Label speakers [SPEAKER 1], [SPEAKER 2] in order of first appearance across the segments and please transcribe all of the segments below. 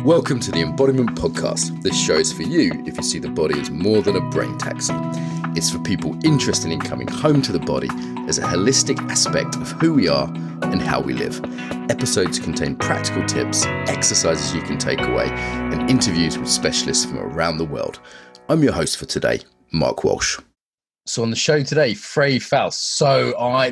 [SPEAKER 1] Welcome to the Embodiment Podcast. This show is for you if you see the body as more than a brain taxi. It's for people interested in coming home to the body as a holistic aspect of who we are and how we live. Episodes contain practical tips, exercises you can take away, and interviews with specialists from around the world. I'm your host for today, Mark Walsh. So on the show today, Frey Faust.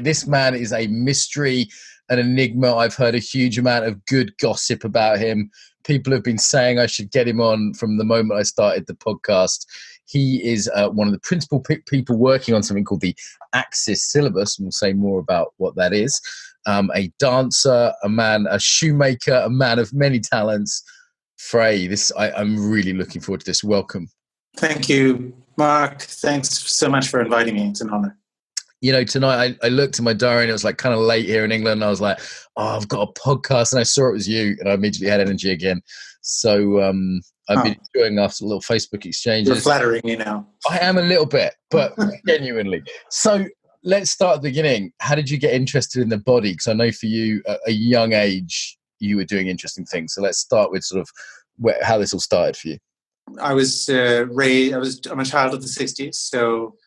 [SPEAKER 1] This man is a mystery, an enigma. I've heard a huge amount of good gossip about him. People have been saying I should get him on from the moment I started the podcast. He is one of the principal people working on something called the Axis Syllabus, and we'll say more about what that is. A dancer, a shoemaker, a man of many talents. Frey, I'm really looking forward to this. Welcome.
[SPEAKER 2] Thank you, Mark. Thanks so much for inviting me. It's an honor.
[SPEAKER 1] You know, tonight I looked at my diary and it was like kind of late here in England. And I was like, I've got a podcast, and I saw it was you, and I immediately had energy again. So I've been enjoying our little Facebook exchanges.
[SPEAKER 2] You're flattering me now.
[SPEAKER 1] I am a little bit, but genuinely. So let's start at the beginning. How did you get interested in the body? Because I know for you, at a young age, you were doing interesting things. So let's start with sort of how this all started for you.
[SPEAKER 2] I was raised. I'm a child of the 60s, so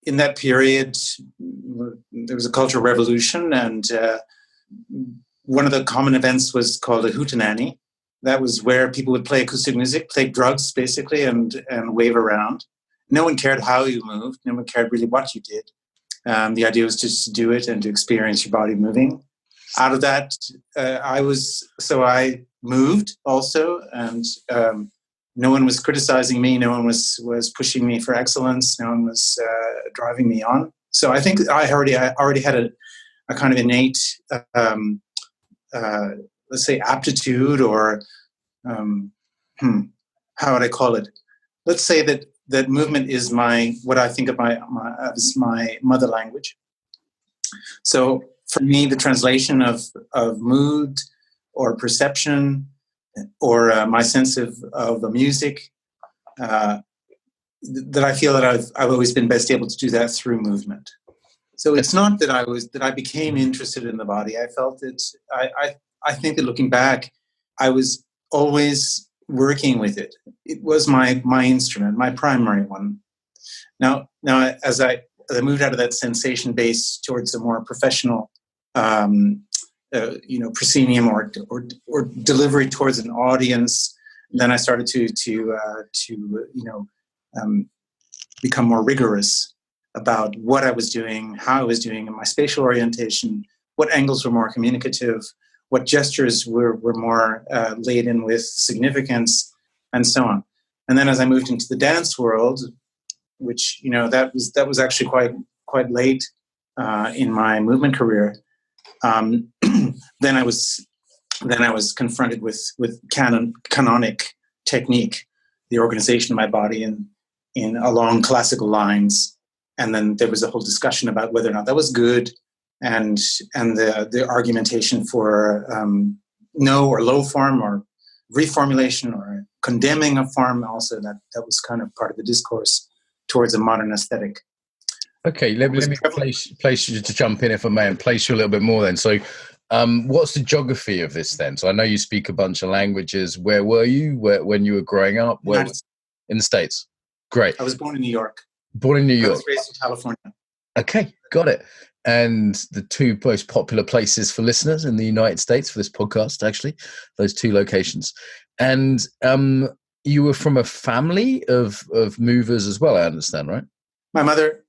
[SPEAKER 2] in that period, there was a cultural revolution, and one of the common events was called a hootenanny. That was where people would play acoustic music, play drugs, basically, and wave around. No one cared how you moved. No one cared really what you did. The idea was just to do it and to experience your body moving. Out of that, I moved also, and no one was criticizing me. No one was pushing me for excellence. No one was driving me on. So I think I already had a kind of innate, let's say, aptitude, or how would I call it? Let's say that movement is what I think of as my mother language. So for me, the translation of mood or perception, or my sense of the music, that I feel that I've always been best able to do that through movement. So it's not that I became interested in the body. I felt that I think that looking back, I was always working with it. It was my instrument, my primary one. Now as I moved out of that sensation base towards a more professional proscenium or delivery towards an audience, then I started to become more rigorous about what I was doing, how I was doing, and my spatial orientation, what angles were more communicative, what gestures were more laden with significance, and so on. And then as I moved into the dance world, which that was actually quite late in my movement career. Then I was confronted with canonic technique, the organization of my body in along classical lines, and then there was a whole discussion about whether or not that was good, and the argumentation for no or low form or reformulation or condemning a form. Also, that was kind of part of the discourse towards a modern aesthetic.
[SPEAKER 1] Okay, let me place you to jump in, if I may, and place you a little bit more then. So what's the geography of this then? So I know you speak a bunch of languages. Where were you when you were growing up? In the States? Great.
[SPEAKER 2] I was born in New York.
[SPEAKER 1] Born in New York.
[SPEAKER 2] I was raised in California.
[SPEAKER 1] Okay, got it. And the two most popular places for listeners in the United States for this podcast, actually, those two locations. And you were from a family of movers as well, I understand, right?
[SPEAKER 2] My mother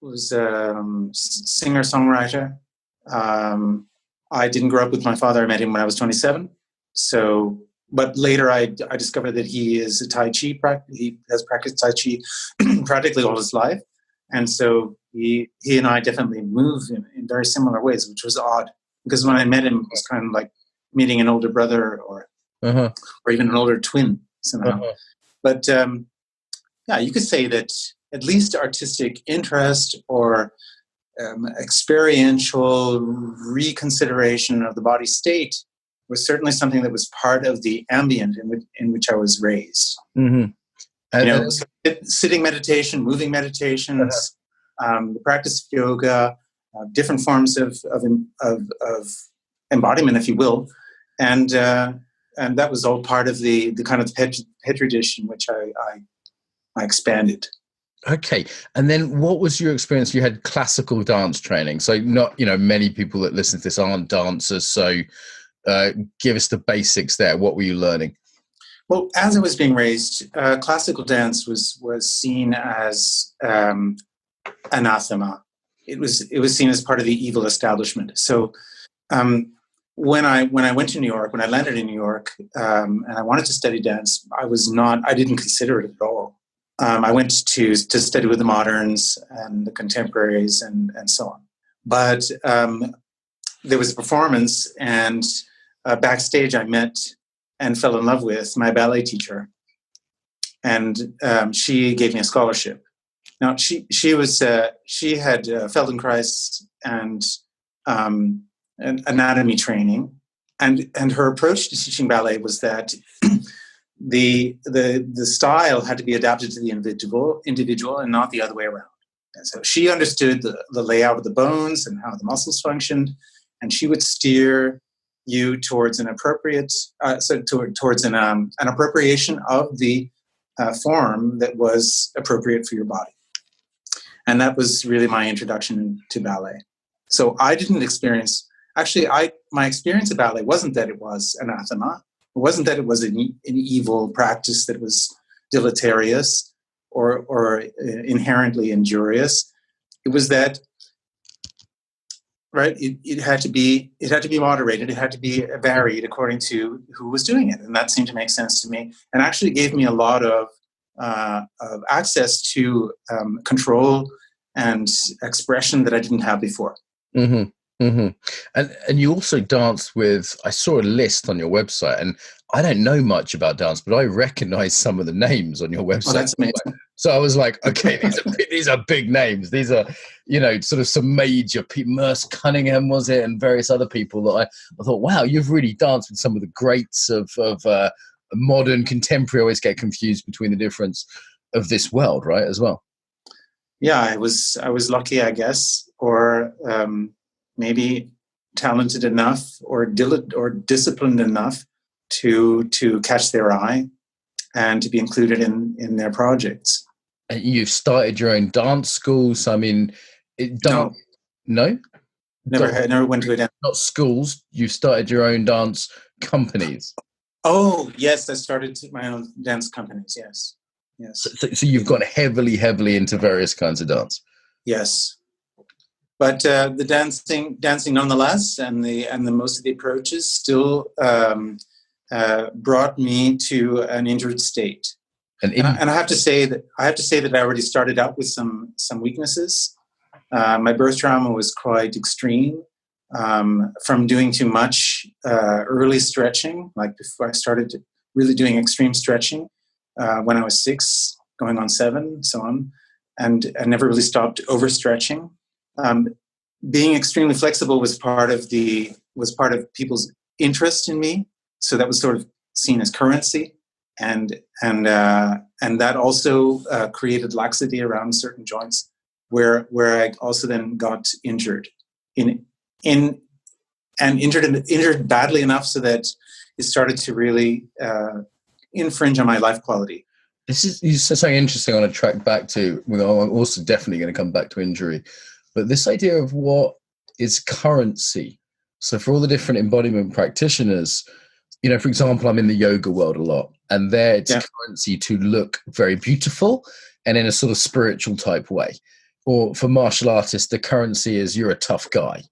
[SPEAKER 2] was a singer-songwriter. I didn't grow up with my father. I met him when I was 27. But later I discovered that he is a Tai Chi. He has practiced Tai Chi practically all his life. And so he and I definitely moved in very similar ways, which was odd. Because when I met him, it was kind of like meeting an older brother or even an older twin somehow. But you could say that at least artistic interest or experiential reconsideration of the body state was certainly something that was part of the ambient in which I was raised. Mm-hmm. Sitting meditation, moving meditations, the practice of yoga, different forms of embodiment, if you will, and that was all part of the kind of petri dish in which I expanded.
[SPEAKER 1] Okay. And then what was your experience? You had classical dance training. So not, many people that listen to this aren't dancers. So give us the basics there. What were you learning?
[SPEAKER 2] Well, as I was being raised, classical dance was seen as anathema. It was seen as part of the evil establishment. So when I went to New York, when I landed in New York, and I wanted to study dance, I didn't consider it at all. I went to study with the moderns and the contemporaries and so on. But there was a performance, and backstage I met and fell in love with my ballet teacher, and she gave me a scholarship. Now she had Feldenkrais and anatomy training, and her approach to teaching ballet was that the style had to be adapted to the individual and not the other way around. And so she understood the layout of the bones and how the muscles functioned, and she would steer you towards an appropriate, towards an appropriation of the form that was appropriate for your body. And that was really my introduction to ballet. So I didn't experience, my experience of ballet wasn't that it was anathema. It wasn't that it was an evil practice that was deleterious or inherently injurious. It was that, right? It had to be moderated. It had to be varied according to who was doing it, and that seemed to make sense to me, and actually gave me a lot of access to control and expression that I didn't have before.
[SPEAKER 1] Mm-hmm. Mm-hmm. And you also danced with, I saw a list on your website, and I don't know much about dance, but I recognize some of the names on your website.
[SPEAKER 2] Oh, that's amazing.
[SPEAKER 1] So I was like, okay, these are big names. These are, sort of some major people. Merce Cunningham, was it? And various other people that I thought, wow, you've really danced with some of the greats of modern, contemporary. I always get confused between the difference of this world, right, as well.
[SPEAKER 2] Yeah, I was lucky, I guess, or maybe talented enough or disciplined enough to catch their eye and to be included in their projects.
[SPEAKER 1] And you've started your own dance schools. I mean,
[SPEAKER 2] No, never went to a dance.
[SPEAKER 1] Not schools. You've started your own dance companies.
[SPEAKER 2] Oh yes, I started my own dance companies. Yes.
[SPEAKER 1] So you've gone heavily into various kinds of dance.
[SPEAKER 2] Yes, but the dancing nonetheless, and the most of the approaches still brought me to an injured state. And I have to say that I already started out with some weaknesses. My birth trauma was quite extreme from doing too much early stretching. Like before I started really doing extreme stretching when I was 6, going on 7, so on, and I never really stopped overstretching. Being extremely flexible was part of people's interest in me, so that was sort of seen as currency. And that also created laxity around certain joints, where I also then got injured, injured badly enough so that it started to really infringe on my life quality.
[SPEAKER 1] This is something interesting. I want to track back to. I'm also definitely going to come back to injury, but this idea of what is currency. So for all the different embodiment practitioners, for example, I'm in the yoga world a lot, and there it's currency to look very beautiful and in a sort of spiritual type way. Or for martial artists, the currency is you're a tough guy,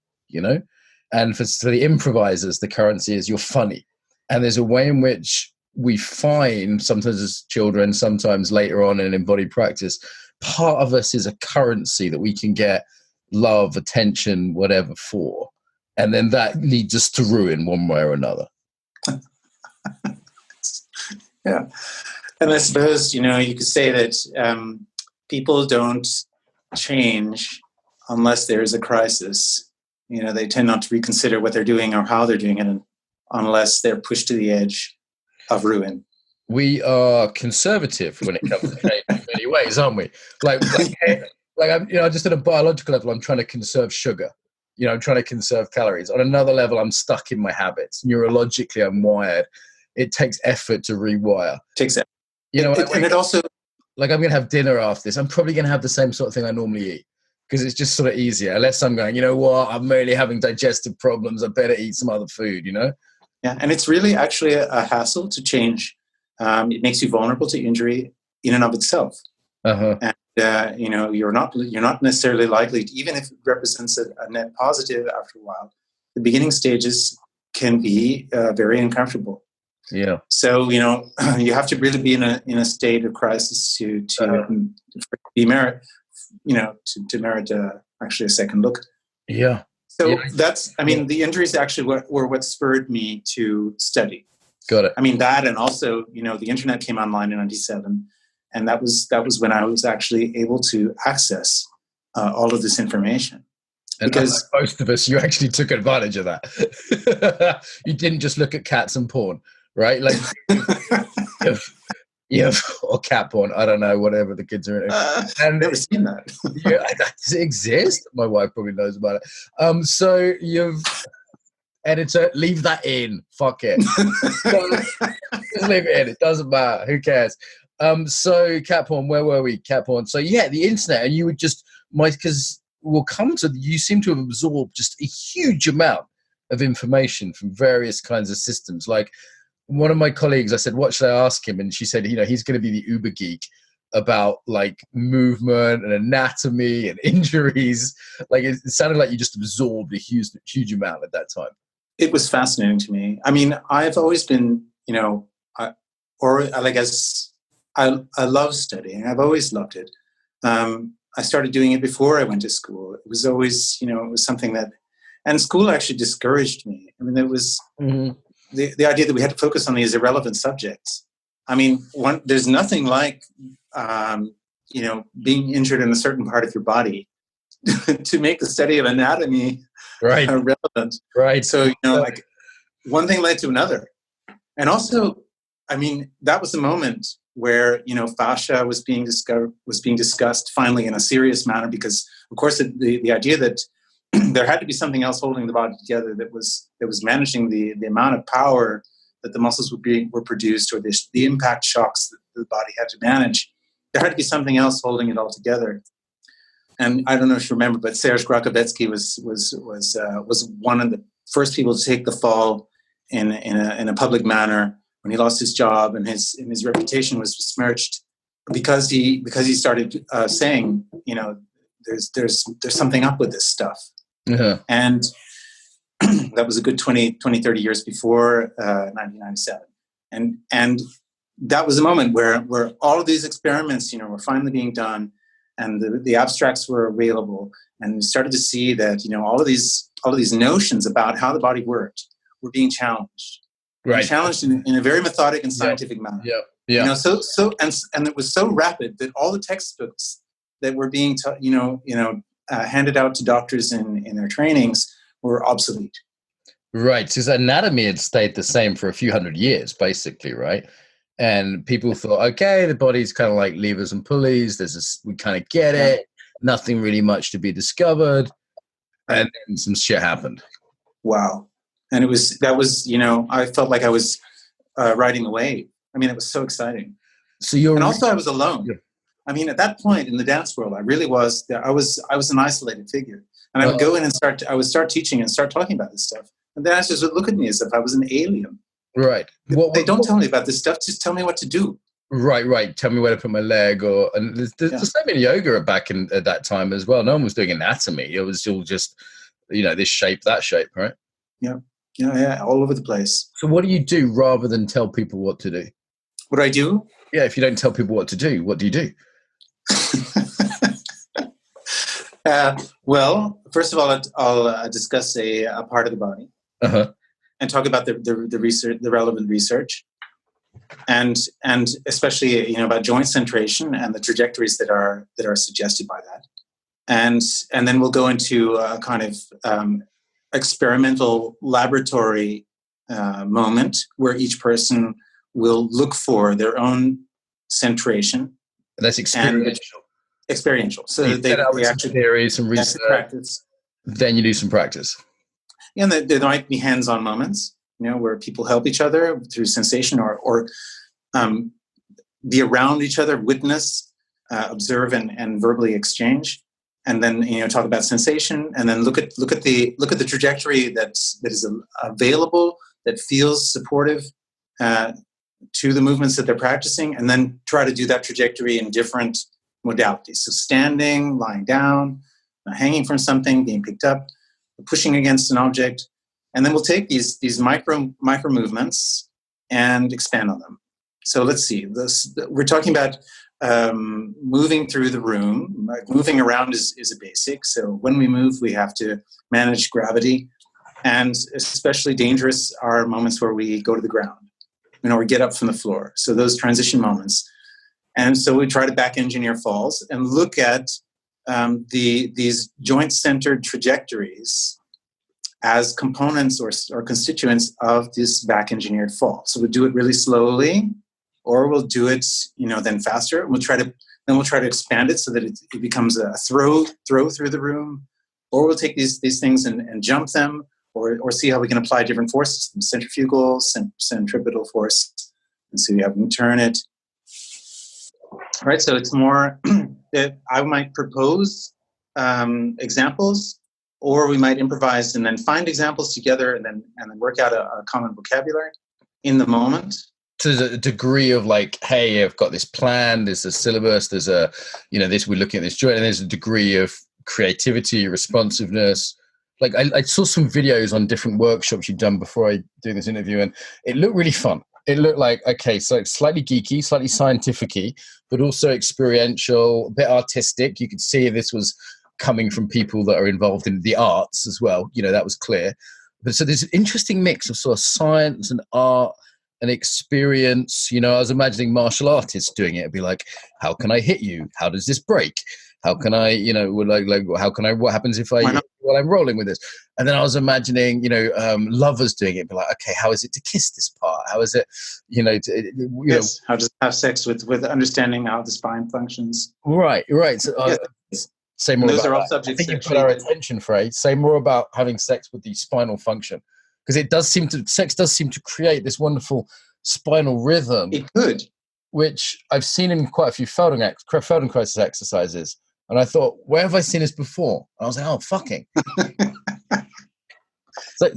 [SPEAKER 1] and for the improvisers, the currency is you're funny. And there's a way in which we find, sometimes as children, sometimes later on in embodied practice, part of us is a currency that we can get love, attention, whatever for. And then that leads us to ruin one way or another.
[SPEAKER 2] Yeah. And I suppose, you could say that people don't change unless there's a crisis. They tend not to reconsider what they're doing or how they're doing it unless they're pushed to the edge of ruin.
[SPEAKER 1] We are conservative when it comes to change in many ways, aren't we? Like I'm, just at a biological level, I'm trying to conserve sugar. I'm trying to conserve calories. On another level, I'm stuck in my habits. Neurologically, I'm wired it takes effort to rewire.
[SPEAKER 2] Takes effort.
[SPEAKER 1] You know,
[SPEAKER 2] and it also,
[SPEAKER 1] like, I'm going to have dinner after this. I'm probably going to have the same sort of thing I normally eat because it's just sort of easier. Unless I'm going, you know what, I'm really having digestive problems. I better eat some other food, you know?
[SPEAKER 2] Yeah, and it's really actually a hassle to change. It makes you vulnerable to injury in and of itself.
[SPEAKER 1] Uh-huh.
[SPEAKER 2] And you know, you're not necessarily likely to, even if it represents a net positive after a while, the beginning stages can be very uncomfortable.
[SPEAKER 1] Yeah.
[SPEAKER 2] So, you know, you have to really be in a state of crisis to be merit, you know, to merit actually a second look.
[SPEAKER 1] Yeah.
[SPEAKER 2] So
[SPEAKER 1] yeah.
[SPEAKER 2] that's, I mean, the injuries actually were what spurred me to study.
[SPEAKER 1] Got it.
[SPEAKER 2] I mean, that, and also, you know, the internet came online in 97, and that was when I was actually able to access all of this information.
[SPEAKER 1] And
[SPEAKER 2] because
[SPEAKER 1] unlike most of us, you actually took advantage of that. You didn't just look at cats and porn, right? Like, or cat porn. I don't know, whatever the kids are into.
[SPEAKER 2] I've never seen that.
[SPEAKER 1] Yeah, does it exist? My wife probably knows about it. So you've editor, leave that in. Fuck it. Just leave it in. It doesn't matter. Who cares? So cat porn. Where were we? Cat porn. So yeah, the internet, and you would just because we'll come to. You seem to have absorbed just a huge amount of information from various kinds of systems. Like one of my colleagues, I said, "What should I ask him?" And she said, "You know, he's going to be the uber geek about like movement and anatomy and injuries." Like it sounded like you just absorbed a huge amount at that time.
[SPEAKER 2] It was fascinating to me. I mean, I've always been, you know, I love studying. I've always loved it. I started doing it before I went to school. It was always, you know, it was something that, and school actually discouraged me. I mean, there was the idea that we had to focus on these irrelevant subjects. I mean, there's nothing like, you know, being injured in a certain part of your body to make the study of anatomy relevant.
[SPEAKER 1] Right.
[SPEAKER 2] So, you know, like one thing led to another. And also, I mean, that was the moment where, you know, fascia was being discussed finally in a serious manner, because of course the idea that there had to be something else holding the body together that was managing the amount of power that the muscles were produced, or the impact shocks that the body had to manage. There had to be something else holding it all together. And I don't know if you remember, but Serge Grakovetsky was one of the first people to take the fall in a public manner when he lost his job, and his reputation was besmirched because he started saying, you know, there's something up with this stuff.
[SPEAKER 1] Yeah.
[SPEAKER 2] And that was a good 20, 30 years before 1997. And that was a moment where all of these experiments, you know, were finally being done, and the abstracts were available, and started to see that, you know, all of these notions about how the body worked were being challenged.
[SPEAKER 1] Right.
[SPEAKER 2] Challenged in a very methodic and scientific manner.
[SPEAKER 1] Yeah.
[SPEAKER 2] You know, so and it was so rapid that all the textbooks that were being handed out to doctors in their trainings were obsolete.
[SPEAKER 1] Right. Because anatomy had stayed the same for a few hundred years, basically, right? And people thought, okay, the body's kind of like levers and pulleys. We kind of get it. Nothing really much to be discovered. Right. And then some shit happened.
[SPEAKER 2] Wow. And that was, you know, I felt like I was riding the wave. I mean, it was so exciting.
[SPEAKER 1] So
[SPEAKER 2] also I was alone. Yeah. I mean, at that point in the dance world, I really was. I was an isolated figure, and I would go in and start teaching and start talking about this stuff, and the dancers would look at me as if I was an alien.
[SPEAKER 1] Right.
[SPEAKER 2] They don't tell me about this stuff. Just tell me what to do.
[SPEAKER 1] Right. Tell me where to put my leg, and there's the same in yoga back at that time as well. No one was doing anatomy. It was all just, you know, this shape, that shape, right?
[SPEAKER 2] Yeah, all over the place.
[SPEAKER 1] So what do you do rather than tell people what to do?
[SPEAKER 2] What do I do?
[SPEAKER 1] Yeah, if you don't tell people what to do, what do you do?
[SPEAKER 2] Well, first of all, I'll discuss a part of the body and talk about the research, the relevant research, and especially, you know, about joint centration and the trajectories that are suggested by that, and then we'll go into a kind of experimental laboratory moment where each person will look for their own centration.
[SPEAKER 1] That's experiential.
[SPEAKER 2] So they actually
[SPEAKER 1] theory, some research,
[SPEAKER 2] practice.
[SPEAKER 1] Then you do some practice.
[SPEAKER 2] And there might be hands-on moments, where people help each other through sensation, or be around each other, witness, observe, and verbally exchange, and then talk about sensation, and then look at the trajectory that is available, that feels supportive to the movements that they're practicing, and then try to do that trajectory in different modalities. So standing, lying down, hanging from something, being picked up, pushing against an object, and then we'll take these micro movements and expand on them. So let's see. We're talking about moving through the room. Moving around is a basic. So when we move, we have to manage gravity, and especially dangerous are moments where we go to the ground, or get up from the floor. So those transition moments. And so we try to back engineer falls and look at these joint-centered trajectories as components or constituents of this back engineered fall. So we'll do it really slowly, or we'll do it, then faster. And we'll try to expand it so that it becomes a throw through the room, or we'll take these things and jump them, or see how we can apply different forces, centrifugal, centripetal force, and see how we can turn it. All right, so it's more that I might propose examples, or we might improvise and then find examples together, and then work out a common vocabulary in the moment.
[SPEAKER 1] To the degree of like, hey, I've got this plan, there's a syllabus, there's a, this, we're looking at this joint, and there's a degree of creativity, responsiveness. Like I saw some videos on different workshops you'd done before I do this interview, and it looked really fun. It looked like, okay, so it's slightly geeky, slightly scientific-y, but also experiential, a bit artistic. You could see this was coming from people that are involved in the arts as well. That was clear. But so there's an interesting mix of sort of science and art and experience. I was imagining martial artists doing it. It'd be like, how can I hit you? How does this break? How can I, how can I, what happens if while I'm rolling with this? And then I was imagining, lovers doing it. It'd be like, okay, how is it to kiss this part? How is it,
[SPEAKER 2] yes, how to have sex with understanding how the spine functions.
[SPEAKER 1] Right. So,
[SPEAKER 2] yes.
[SPEAKER 1] Say more
[SPEAKER 2] Those
[SPEAKER 1] about
[SPEAKER 2] are all
[SPEAKER 1] that.
[SPEAKER 2] subjects.
[SPEAKER 1] I think you put our attention, Frey. Say more about having sex with the spinal function, because sex does seem to create this wonderful spinal rhythm.
[SPEAKER 2] It could.
[SPEAKER 1] Which I've seen in quite a few Feldenkrais exercises. And I thought, where have I seen this before? And I was like, oh, fucking.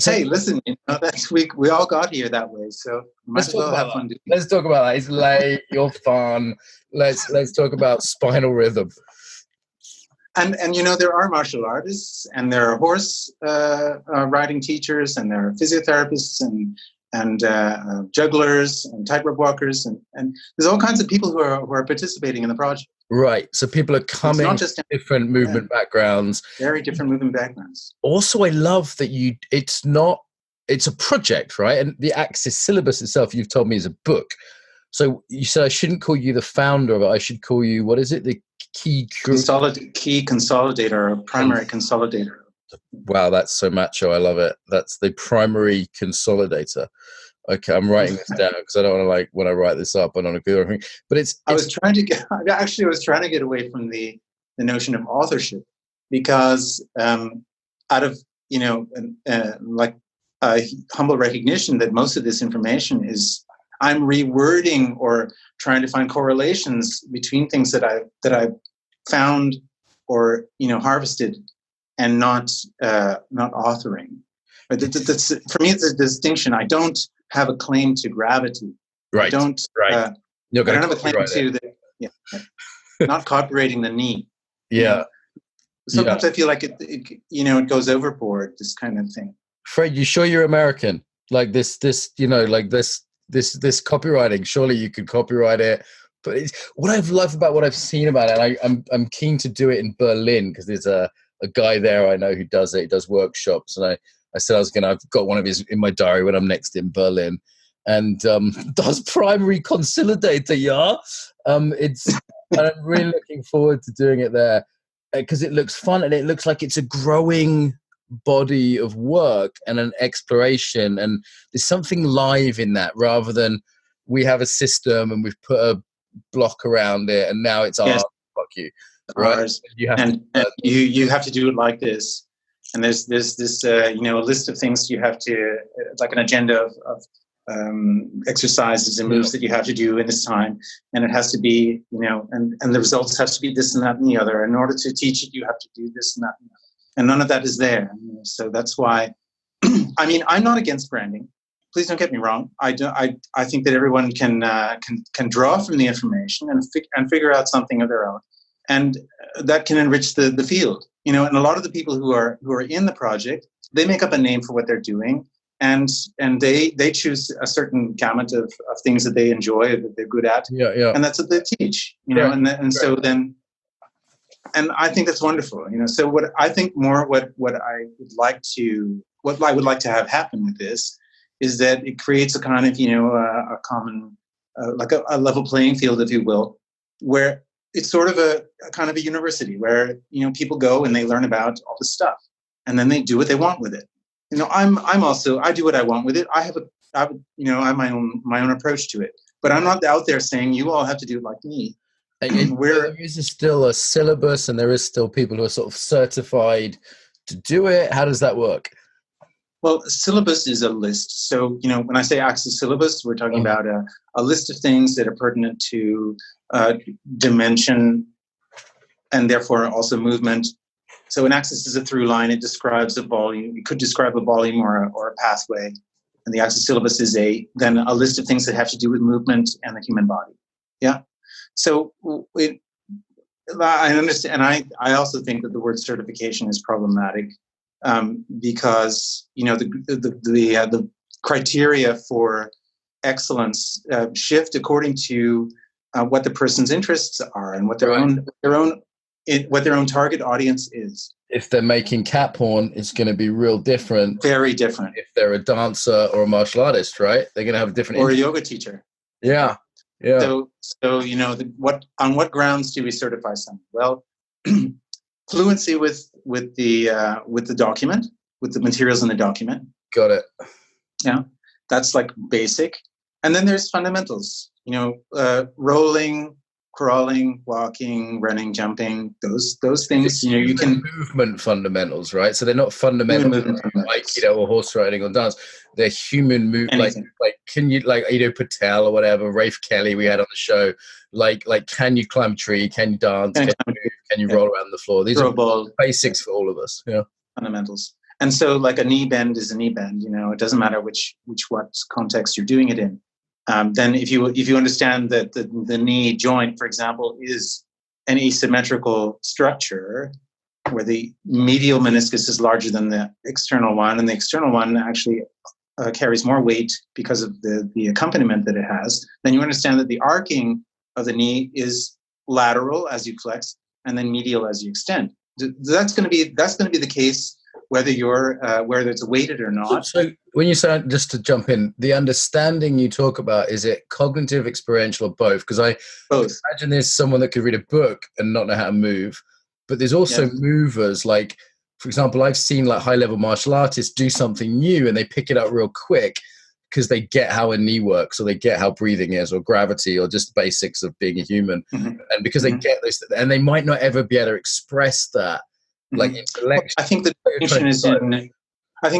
[SPEAKER 2] Hey, listen, that's we all got here that way, so might as well have fun.
[SPEAKER 1] Let's talk about that. It's late, you're fun. Let's talk about spinal rhythm.
[SPEAKER 2] And there are martial artists, and there are horse riding teachers, and there are physiotherapists, and jugglers, and tightrope walkers, and there's all kinds of people who are participating in the project.
[SPEAKER 1] Right. So people are coming from different movement backgrounds.
[SPEAKER 2] Very different movement backgrounds.
[SPEAKER 1] Also, I love that it's a project, right? And the Axis Syllabus itself, you've told me, is a book. So you said I shouldn't call you the founder of it. I should call you, what is it? The key
[SPEAKER 2] consolidator, or primary consolidator.
[SPEAKER 1] Wow, that's so macho. I love it. That's the primary consolidator. Okay, I'm writing this down because I don't want to, when I write this up, I don't want to do anything. But I was trying to
[SPEAKER 2] get away from the notion of authorship, because out of like a humble recognition that most of this information is, I'm rewording or trying to find correlations between things that I've found or harvested, and not authoring. But that's, for me, it's a distinction. I don't have a claim to gravity.
[SPEAKER 1] Right.
[SPEAKER 2] I don't.
[SPEAKER 1] Right.
[SPEAKER 2] I don't have a claim to that. Yeah. Not copyrighting the knee.
[SPEAKER 1] Yeah.
[SPEAKER 2] Sometimes I feel like it goes overboard. This kind of thing.
[SPEAKER 1] Fred, you sure you're American? Like this copywriting. Surely you could copyright it. But what I've loved about what I've seen about it, I'm keen to do it in Berlin, because there's a guy there I know who does it. He does workshops, and I said I've got one of his in my diary when I'm next in Berlin, and does primary consolidator, yeah. And I'm really looking forward to doing it there, because it looks fun, and it looks like it's a growing body of work and an exploration, and there's something live in that, rather than we have a system and we've put a block around it and now it's ours. Fuck you. Right?
[SPEAKER 2] Ours. You have to do it like this. And there's this a list of things you have to, like an agenda of exercises and moves that you have to do in this time, and it has to be and the results have to be this and that and the other. In order to teach it, you have to do this and that and the other. And none of that is there. So that's why. I mean, I'm not against branding. Please don't get me wrong. I think that everyone can draw from the information and figure out something of their own, and that can enrich the field. And a lot of the people who are in the project, they make up a name for what they're doing, and they choose a certain gamut of things that they enjoy, that they're good at, and that's what they teach. So then, and I think that's wonderful. So what I think what I would like to have happen with this is that it creates a kind of a common like a level playing field, if you will, where it's sort of a kind of a university where people go and they learn about all this stuff, and then they do what they want with it. I do what I want with it. I have my own approach to it, but I'm not out there saying you all have to do it like me.
[SPEAKER 1] There is still a syllabus, and there is still people who are sort of certified to do it. How does that work?
[SPEAKER 2] Well, syllabus is a list. So, when I say Axis Syllabus, we're talking about a list of things that are pertinent to dimension and therefore also movement. So an axis is a through line. It describes a volume. It could describe a volume or a pathway. And the Axis Syllabus is then a list of things that have to do with movement and the human body. Yeah. So I understand. And I also think that the word certification is problematic because, the criteria for excellence shift according to what the person's interests are and what their own target audience is.
[SPEAKER 1] If they're making cat porn, it's going to be real different.
[SPEAKER 2] Very different.
[SPEAKER 1] If they're a dancer or a martial artist, right? They're going to have a different.
[SPEAKER 2] Or a yoga teacher.
[SPEAKER 1] Yeah.
[SPEAKER 2] So on what grounds do we certify someone? Well, fluency with the document, with the materials in the document.
[SPEAKER 1] Got it.
[SPEAKER 2] Yeah, that's like basic, and then there's fundamentals. Rolling, crawling, walking, running, jumping, those things, you can
[SPEAKER 1] movement fundamentals, right? So they're not fundamental like, or horse riding or dance. They're human movement. Like can you, like Ido Patel or whatever, Rafe Kelly we had on the show, like can you climb a tree? Can you dance? Can you roll around the floor? These are basics for all of us. Yeah.
[SPEAKER 2] Fundamentals. And so like a knee bend is a knee bend, it doesn't matter what context you're doing it in. Then if you understand that the knee joint, for example, is an asymmetrical structure where the medial meniscus is larger than the external one, and the external one actually carries more weight because of the accompaniment that it has, then you understand that the arcing of the knee is lateral as you flex and then medial as you extend. That's going to be the case whether it's weighted or not.
[SPEAKER 1] So when you say, just to jump in, the understanding you talk about, is it cognitive, experiential, or both? Because I imagine there's someone that could read a book and not know how to move, but there's also movers. Like, for example, I've seen like high-level martial artists do something new and they pick it up real quick because they get how a knee works, or they get how breathing is, or gravity, or just basics of being a human. Mm-hmm. And because they get this, and they might not ever be able to express that. Like
[SPEAKER 2] I think the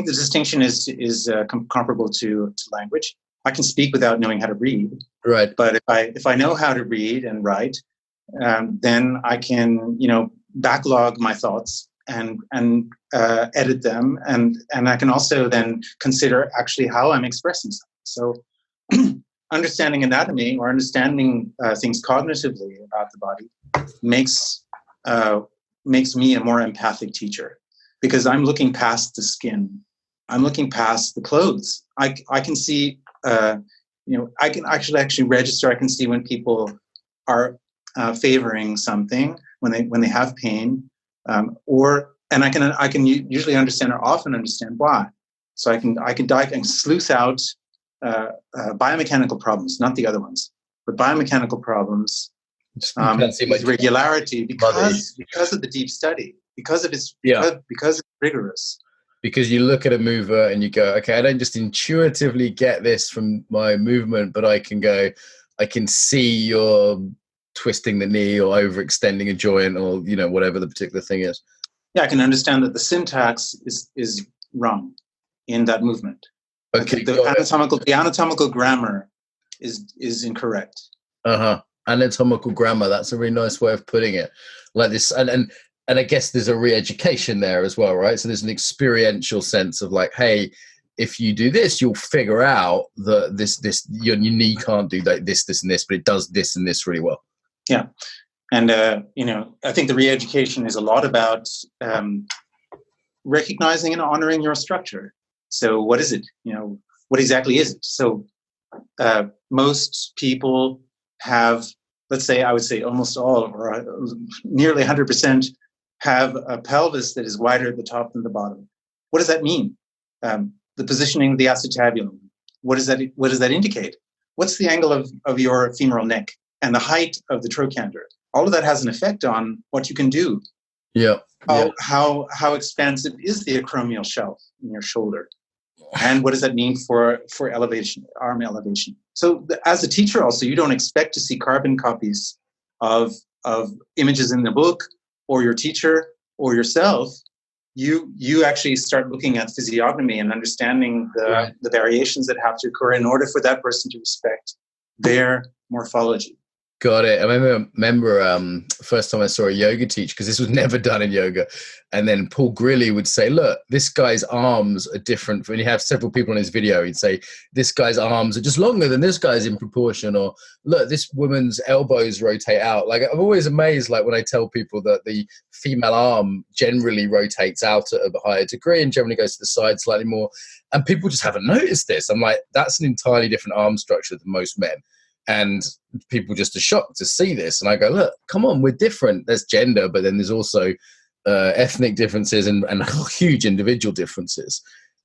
[SPEAKER 2] distinction is comparable to language. I can speak without knowing how to read,
[SPEAKER 1] right?
[SPEAKER 2] But if I know how to read and write, then I can backlog my thoughts and edit them, and I can also then consider actually how I'm expressing something. So understanding anatomy or understanding things cognitively about the body makes me a more empathic teacher, because I'm looking past the skin. I'm looking past the clothes. I can see, I can actually register. I can see when people are favoring something, when they have pain, and I can usually understand, or often understand, why. So I can sleuth out biomechanical problems, not the other ones, but biomechanical problems. With regularity, because of the deep study, because it's rigorous.
[SPEAKER 1] Because you look at a mover and you go, okay, I don't just intuitively get this from my movement, but I can see you're twisting the knee or overextending a joint, or whatever the particular thing is.
[SPEAKER 2] Yeah, I can understand that the syntax is wrong in that movement.
[SPEAKER 1] Okay,
[SPEAKER 2] The anatomical grammar is incorrect.
[SPEAKER 1] Anatomical grammar. That's a really nice way of putting it. Like this, and I guess there's a re-education there as well, right? So there's an experiential sense of like, hey, if you do this, you'll figure out that this your knee can't do that, this and this, but it does this and this really well.
[SPEAKER 2] Yeah, and I think the re-education is a lot about recognizing and honoring your structure. So what is it? What exactly is it? So most people have, let's say, I would say almost all, or nearly 100%, have a pelvis that is wider at the top than the bottom. What does that mean? The positioning of the acetabulum. What does that indicate? What's the angle of your femoral neck and the height of the trochanter? All of that has an effect on what you can do.
[SPEAKER 1] Yeah.
[SPEAKER 2] How expansive is the acromial shelf in your shoulder? And what does that mean for elevation, arm elevation? So as a teacher also, you don't expect to see carbon copies of images in the book or your teacher or yourself. You actually start looking at physiognomy and understanding the variations that have to occur in order for that person to respect their morphology.
[SPEAKER 1] Got it. I remember first time I saw a yoga teacher, because this was never done in yoga, and then Paul Grilly would say, look, this guy's arms are different. When you have several people in his video, he'd say, this guy's arms are just longer than this guy's in proportion, or look, this woman's elbows rotate out. Like, I'm always amazed, like when I tell people that the female arm generally rotates out at a higher degree and generally goes to the side slightly more, and people just haven't noticed this. I'm like, that's an entirely different arm structure than most men. And people just are shocked to see this. And I go, look, come on, we're different. There's gender, but then there's also ethnic differences and huge individual differences.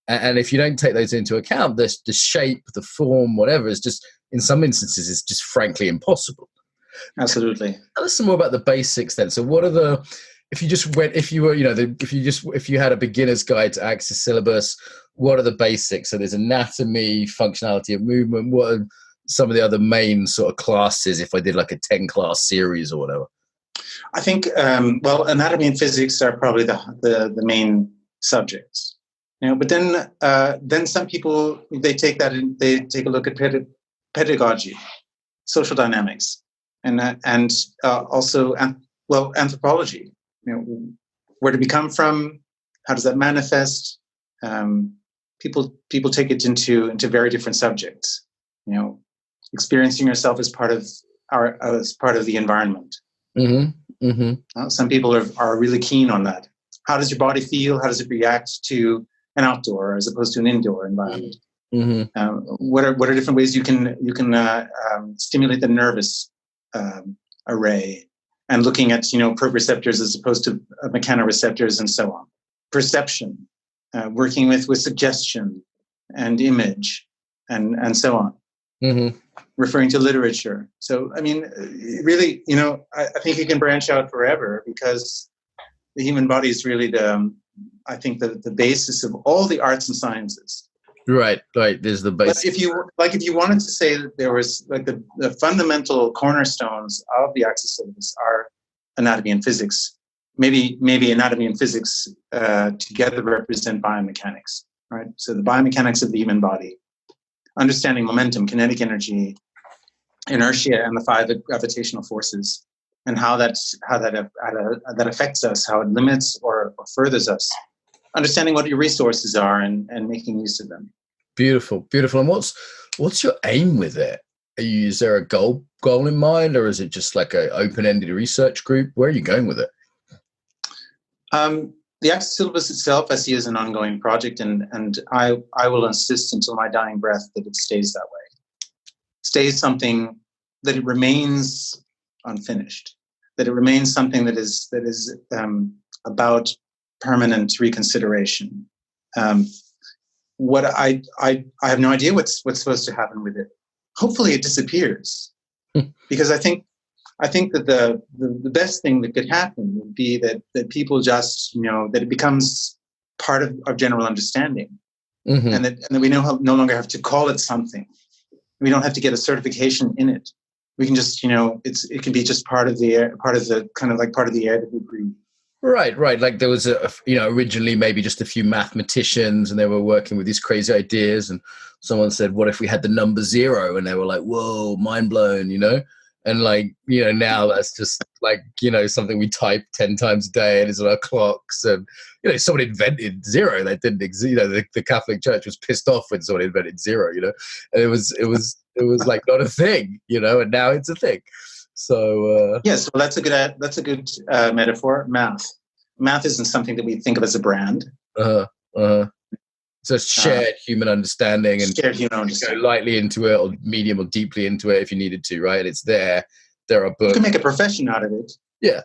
[SPEAKER 1] And if you don't take those into account, the shape, the form, whatever, is just, in some instances, is just frankly impossible.
[SPEAKER 2] Absolutely.
[SPEAKER 1] Tell us some more about the basics then. So what are the, if you had a beginner's guide to Axis Syllabus, what are the basics? So there's anatomy, functionality of movement. What are some of the other main sort of classes if I did like a 10-class series or whatever?
[SPEAKER 2] I think, anatomy and physics are probably the main subjects. But then some people, they take that and they take a look at pedagogy, social dynamics, and also anthropology. Where did we come from? How does that manifest? People take it into very different subjects. Experiencing yourself as part of the environment.
[SPEAKER 1] Mm-hmm. Mm-hmm.
[SPEAKER 2] Some people are really keen on that. How does your body feel? How does it react to an outdoor as opposed to an indoor environment?
[SPEAKER 1] Mm-hmm.
[SPEAKER 2] What are different ways you can stimulate the nervous array, and looking at proprioceptors as opposed to mechanoreceptors and so on. Perception, working with suggestion and image and so on.
[SPEAKER 1] Mm-hmm.
[SPEAKER 2] Referring to literature. So, I mean, really, I think you can branch out forever, because the human body is really the basis of all the arts and sciences.
[SPEAKER 1] Right. There's the basic.
[SPEAKER 2] But if you wanted to say that there was like the fundamental cornerstones of the Axis Syllabus are anatomy and physics, maybe anatomy and physics together represent biomechanics, right? So the biomechanics of the human body, understanding momentum, kinetic energy, inertia, and the 5 gravitational forces, and how that affects us, how it limits or furthers us. Understanding what your resources are and making use of them.
[SPEAKER 1] Beautiful. And what's your aim with it? Is there a goal in mind, or is it just like an open-ended research group? Where are you going with it?
[SPEAKER 2] The Axis Syllabus itself, I see as an ongoing project, and I will insist until my dying breath that it stays that way. Stays something that it remains unfinished, that it remains something that is about permanent reconsideration. What I have no idea what's supposed to happen with it. Hopefully, it disappears, because I think that the best thing that could happen would be that people just that it becomes part of general understanding, mm-hmm. and that we no longer have to call it something. We don't have to get a certification in it. We can just it can be just part of the air, part of the kind of like part of the air that we breathe.
[SPEAKER 1] Right, right. Like there was originally maybe just a few mathematicians and they were working with these crazy ideas. And someone said, what if we had the number 0? And they were like, whoa, mind blown, And like, now that's just like, something we type 10 times a day and it's on our clocks. And, someone invented 0 that didn't exist. The Catholic Church was pissed off when someone invented 0, and it was like not a thing, and now it's a thing. So
[SPEAKER 2] yes, well, that's a good metaphor. Math isn't something that we think of as a brand.
[SPEAKER 1] So shared human understanding, and
[SPEAKER 2] shared human understanding.
[SPEAKER 1] Go lightly into it, or medium, or deeply into it if you needed to. Right? It's there. There are books.
[SPEAKER 2] You can make a profession out of it.
[SPEAKER 1] Yeah.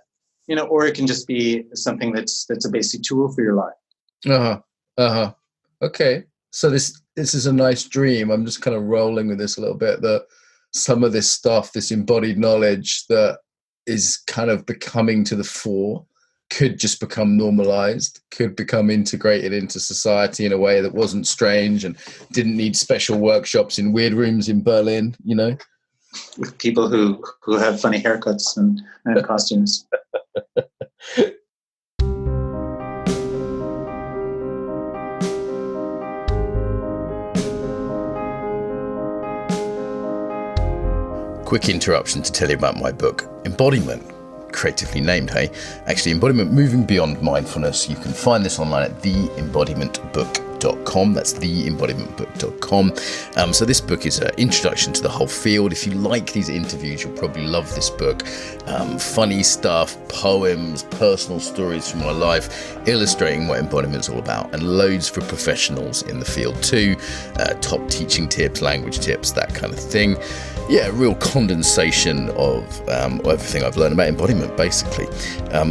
[SPEAKER 2] Or it can just be something that's a basic tool for your life.
[SPEAKER 1] Okay. So this is a nice dream. I'm just kind of rolling with this a little bit. That some of this stuff, this embodied knowledge that is kind of becoming to the fore, could just become normalized, could become integrated into society in a way that wasn't strange and didn't need special workshops in weird rooms in Berlin,
[SPEAKER 2] with people who have funny haircuts and costumes.
[SPEAKER 1] Quick interruption to tell you about my book, Embodiment. Creatively named, hey? Actually, Embodiment Moving Beyond Mindfulness. You can find this online at theembodimentbook.com. That's theembodimentbook.com. So this book is an introduction to the whole field. If you like these interviews, you'll probably love this book. Funny stuff, poems, personal stories from my life, illustrating what embodiment's all about, and loads for professionals in the field too. Top teaching tips, language tips, that kind of thing. Yeah, real condensation of everything I've learned about embodiment, basically.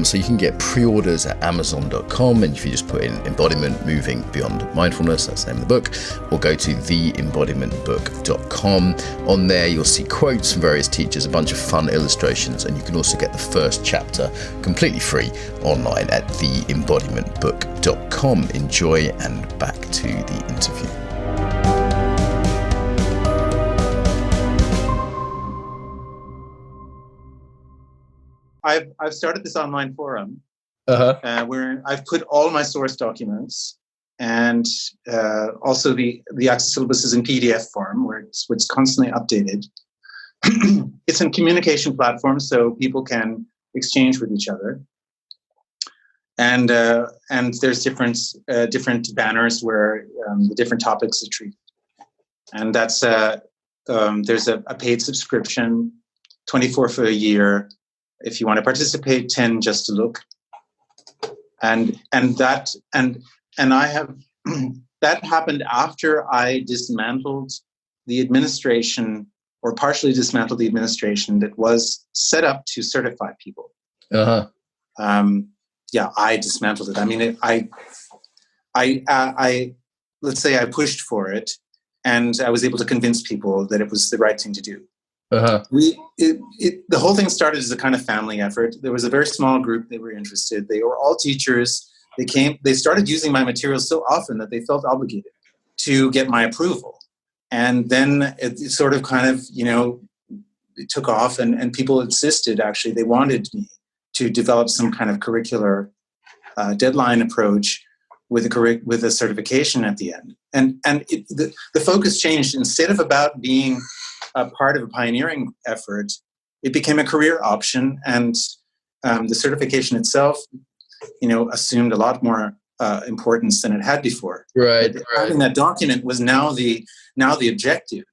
[SPEAKER 1] So you can get pre-orders at Amazon.com, and if you just put in Embodiment Moving Beyond Mindfulness, that's the name of the book, or go to theembodimentbook.com. On there, you'll see quotes from various teachers, a bunch of fun illustrations, and you can also get the first chapter completely free online at theembodimentbook.com. Enjoy, and back to the interview.
[SPEAKER 2] I've started this online forum where I've put all my source documents, and also the Axis Syllabus is in PDF form where it's constantly updated. It's a communication platform, so people can exchange with each other. And there's different banners where the different topics are treated. And that's there's a paid subscription, 24 for a year. If you want to participate, 10 just to look. And I have that happened after I dismantled the administration, or partially dismantled the administration that was set up to certify people. I dismantled it. I mean, I let's say I pushed for it, and I was able to convince people that it was the right thing to do. The whole thing started as a kind of family effort. There was a very small group that were interested. They were all teachers. They started using my materials so often that they felt obligated to get my approval. And then it sort of kind of, it took off, and people insisted, actually, they wanted me to develop some kind of curricular deadline approach with a certification at the end. And the focus changed. Instead of about being a part of a pioneering effort, it became a career option, and the certification itself, assumed a lot more importance than it had before.
[SPEAKER 1] Right.
[SPEAKER 2] Having that document was now the objective,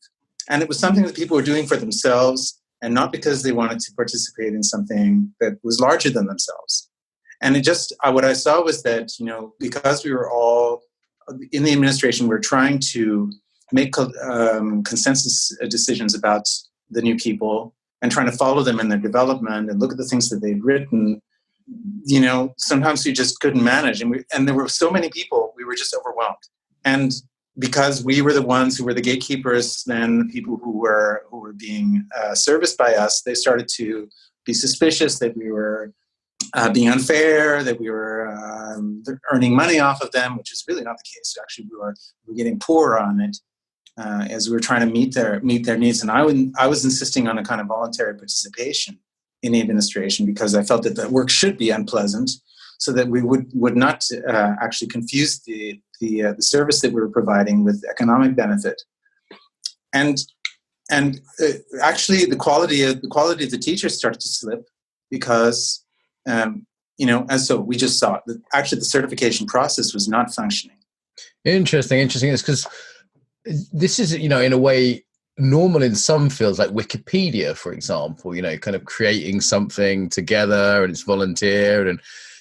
[SPEAKER 2] and it was something that people were doing for themselves, and not because they wanted to participate in something that was larger than themselves. And what I saw was that, because we were all in the administration, we're trying to make consensus decisions about the new people and trying to follow them in their development and look at the things that they'd written. Sometimes we just couldn't manage, and there were so many people, we were just overwhelmed. And because we were the ones who were the gatekeepers, then people who were being serviced by us, they started to be suspicious that we were being unfair, that we were earning money off of them, which is really not the case. Actually, we were getting poorer on it as we were trying to meet their needs. And I was insisting on a kind of voluntary participation in the administration, because I felt that the work should be unpleasant. so that we would not actually confuse the service that we were providing with economic benefit. And actually, the quality of the teachers started to slip because, and so we just saw that actually the certification process was not functioning.
[SPEAKER 1] Interesting. It's because this is, in a way, normal in some fields, like Wikipedia, for example, kind of creating something together and it's volunteer. And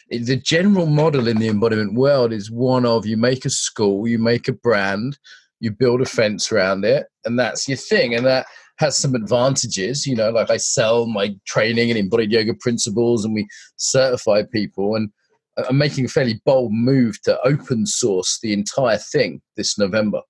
[SPEAKER 1] the general model in the embodiment world is one of you make a school, you make a brand, you build a fence around it, and that's your thing. And that has some advantages, like I sell my training and embodied yoga principles and we certify people. And I'm making a fairly bold move to open source the entire thing this November.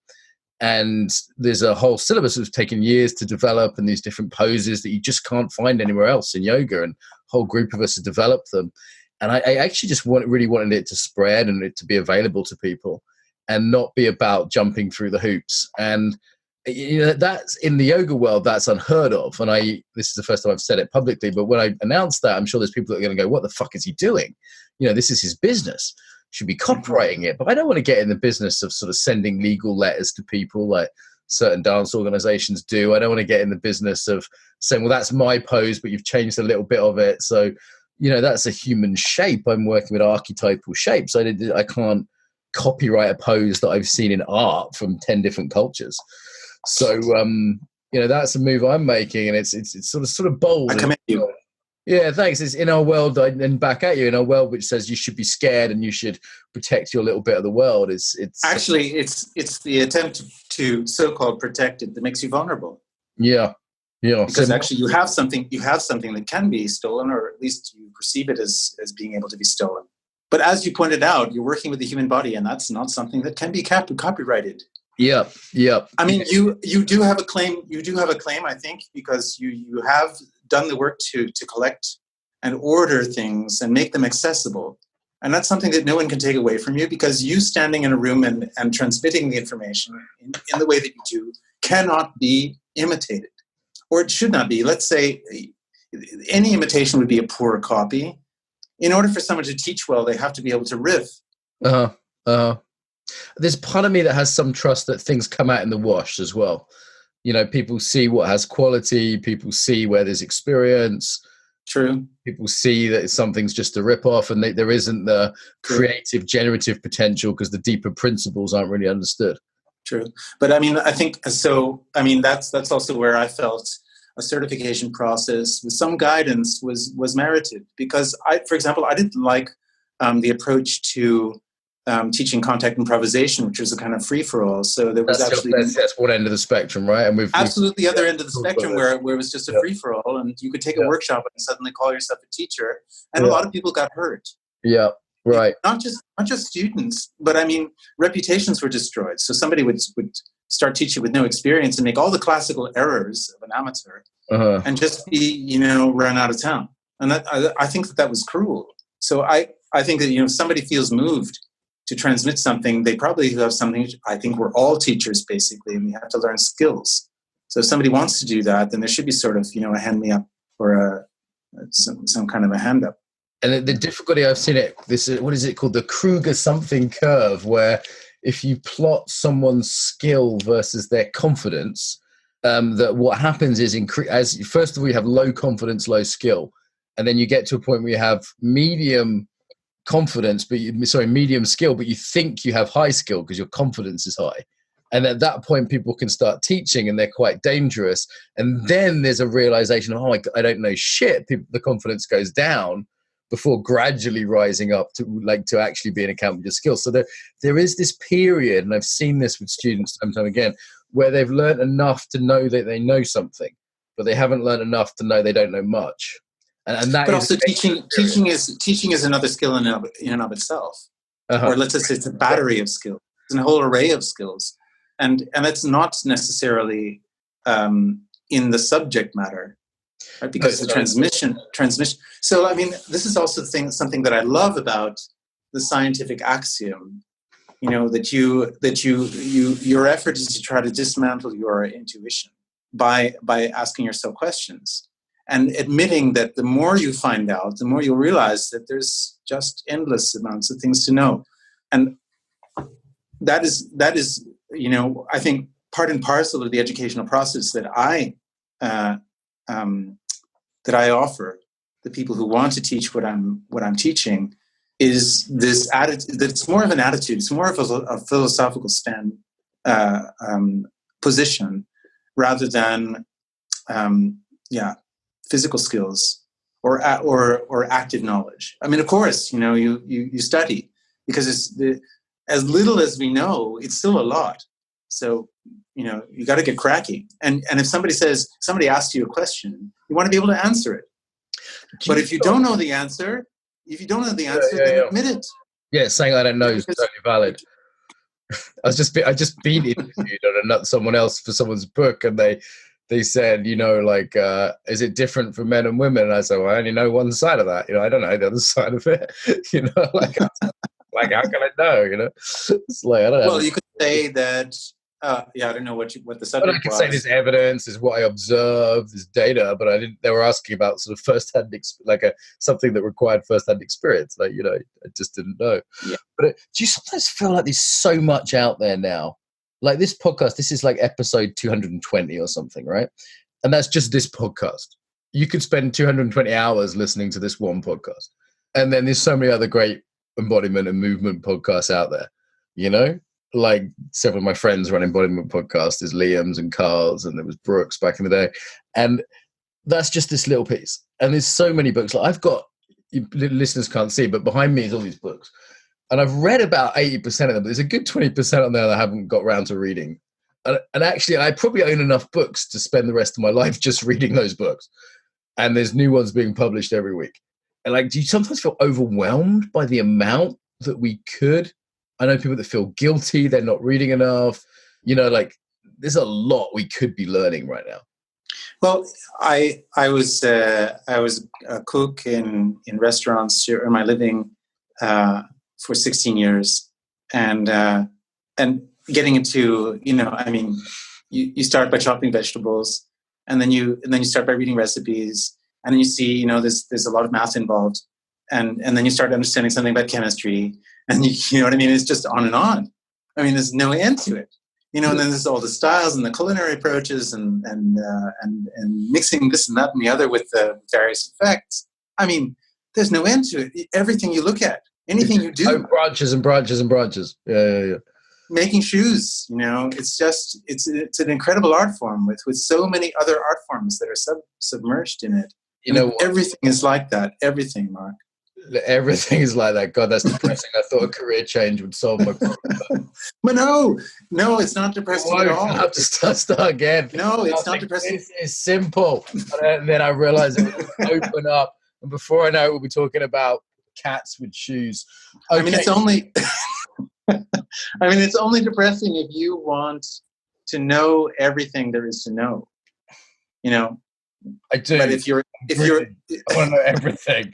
[SPEAKER 1] And there's a whole syllabus that's taken years to develop, and these different poses that you just can't find anywhere else in yoga. And a whole group of us have developed them. And I actually just really wanted it to spread and it to be available to people and not be about jumping through the hoops. And that's in the yoga world, that's unheard of. And this is the first time I've said it publicly, but when I announced that, I'm sure there's people that are going to go, what the fuck is he doing? This is his business. Should be copywriting it. But I don't want to get in the business of sort of sending legal letters to people like certain dance organizations do. I don't want to get in the business of saying, well, that's my pose, but you've changed a little bit of it. So, that's a human shape. I'm working with archetypal shapes. I can't copyright a pose that I've seen in art from 10 different cultures. So, that's a move I'm making, and it's sort of bold.
[SPEAKER 2] I commend you.
[SPEAKER 1] Yeah, thanks. It's in our world, and back at you, in our world which says you should be scared and you should protect your little bit of the world. It's
[SPEAKER 2] actually it's the attempt to so-called protect it that makes you vulnerable.
[SPEAKER 1] Yeah.
[SPEAKER 2] Because actually you have something that can be stolen, or at least you perceive it as being able to be stolen. But as you pointed out, you're working with the human body, and that's not something that can be copyrighted.
[SPEAKER 1] Yeah.
[SPEAKER 2] I mean, you do have a claim. I think, because you have done the work to collect and order things and make them accessible, and that's something that no one can take away from you, because you standing in a room and transmitting the information in the way that you do cannot be imitated, or it should not be. Let's say any imitation would be a poor copy. In order for someone to teach well, they have to be able to riff.
[SPEAKER 1] There's part of me that has some trust that things come out in the wash as well. People see what has quality. People see where there's experience.
[SPEAKER 2] True.
[SPEAKER 1] People see that something's just a rip-off, and there isn't the creative, generative potential because the deeper principles aren't really understood.
[SPEAKER 2] True. But I mean, I think so. I mean, that's also where I felt a certification process with some guidance was merited, because for example, I didn't like the approach to teaching contact improvisation, which was a kind of free-for-all. So there was
[SPEAKER 1] that's one end of the spectrum, right? And we've
[SPEAKER 2] absolutely the other end of the spectrum where it was just a free-for-all, and you could take a workshop and suddenly call yourself a teacher, and a lot of people got hurt.
[SPEAKER 1] Yeah, right.
[SPEAKER 2] Not just students, but I mean, reputations were destroyed. So somebody would start teaching with no experience and make all the classical errors of an amateur, and just be run out of town. And I think that was cruel. So I think that if somebody feels moved to transmit something, they probably have something. I think we're all teachers basically, and we have to learn skills. So if somebody wants to do that, then there should be sort of a hand me up or some kind of a hand up.
[SPEAKER 1] And the difficulty I've seen what is it called? The Krueger something curve, where if you plot someone's skill versus their confidence, that what happens is first of all, you have low confidence, low skill. And then you get to a point where you have medium confidence, medium skill, but you think you have high skill because your confidence is high. And at that point, people can start teaching, and they're quite dangerous. And then there's a realization of, I don't know shit. The confidence goes down before gradually rising up to actually being account with your skills. So there is this period, and I've seen this with students time and time again, where they've learned enough to know that they know something, but they haven't learned enough to know they don't know much. And that, but
[SPEAKER 2] also teaching is another skill in and of itself. Or let's just say it's a battery of skills. It's a whole array of skills, and it's not necessarily in the subject matter, right? Because the transmission. So I mean, this is also something that I love about the scientific axiom. That your effort is to try to dismantle your intuition by asking yourself questions. and admitting that the more you find out, the more you'll realize that there's just endless amounts of things to know. And that is, I think part and parcel of the educational process that I offer the people who want to teach what I'm teaching is this attitude. That it's more of an attitude. It's more of a philosophical position rather than physical skills or active knowledge. I mean, of course, you study because as little as we know, it's still a lot. So, you got to get cracking. And if somebody asks you a question, you want to be able to answer it. But if you don't know the answer, then admit it.
[SPEAKER 1] Yeah, saying I don't know is totally valid. I just been interviewed on someone else for someone's book, and they said, is it different for men and women? And I said, well, I only know one side of that. I don't know the other side of it. Like how can I know? It's like I don't know.
[SPEAKER 2] Well, you could say that. I don't know what the subject was.
[SPEAKER 1] But I could say there's evidence, there's what I observed, there's data, but they were asking about sort of first-hand, something that required first-hand experience. I just didn't know.
[SPEAKER 2] Yeah.
[SPEAKER 1] But do you sometimes feel like there's so much out there now? Like this podcast, this is like episode 220 or something, right? And that's just this podcast. You could spend 220 hours listening to this one podcast. And then there's so many other great embodiment and movement podcasts out there, Like several of my friends run embodiment podcasts. There's Liam's and Carl's, and there was Brooks back in the day. And that's just this little piece. And there's so many books. Like I've got, listeners can't see, but behind me is all these books. And I've read about 80% of them, but there's a good 20% on there that I haven't got around to reading. And actually, I probably own enough books to spend the rest of my life just reading those books. And there's new ones being published every week. And do you sometimes feel overwhelmed by the amount that we could? I know people that feel guilty, they're not reading enough. There's a lot we could be learning right now.
[SPEAKER 2] Well, I was a cook in restaurants in my living for 16 years, and getting into you start by chopping vegetables, and then you start by reading recipes, and then you see there's a lot of math involved, and then you start understanding something about chemistry. And you know what I mean? It's just on and on. I mean, there's no end to it. And then there's all the styles and the culinary approaches and mixing this and that and the other with the various effects. I mean, there's no end to it. Everything you look at, anything you do.
[SPEAKER 1] Branches and branches and branches. Yeah.
[SPEAKER 2] Making shoes, it's an incredible art form with so many other art forms that are submerged in it. Everything is like that. Everything, Mark.
[SPEAKER 1] Everything is like that. God, that's depressing. I thought a career change would solve my problem.
[SPEAKER 2] But no, it's not depressing at all.
[SPEAKER 1] I have to start again.
[SPEAKER 2] No, it's not depressing.
[SPEAKER 1] It's simple. And then I realized it would open up. And before I know it, we'll be talking about cats with shoes. Okay.
[SPEAKER 2] I mean, it's only depressing if you want to know everything there is to know.
[SPEAKER 1] I do.
[SPEAKER 2] But if you're
[SPEAKER 1] I want to know everything.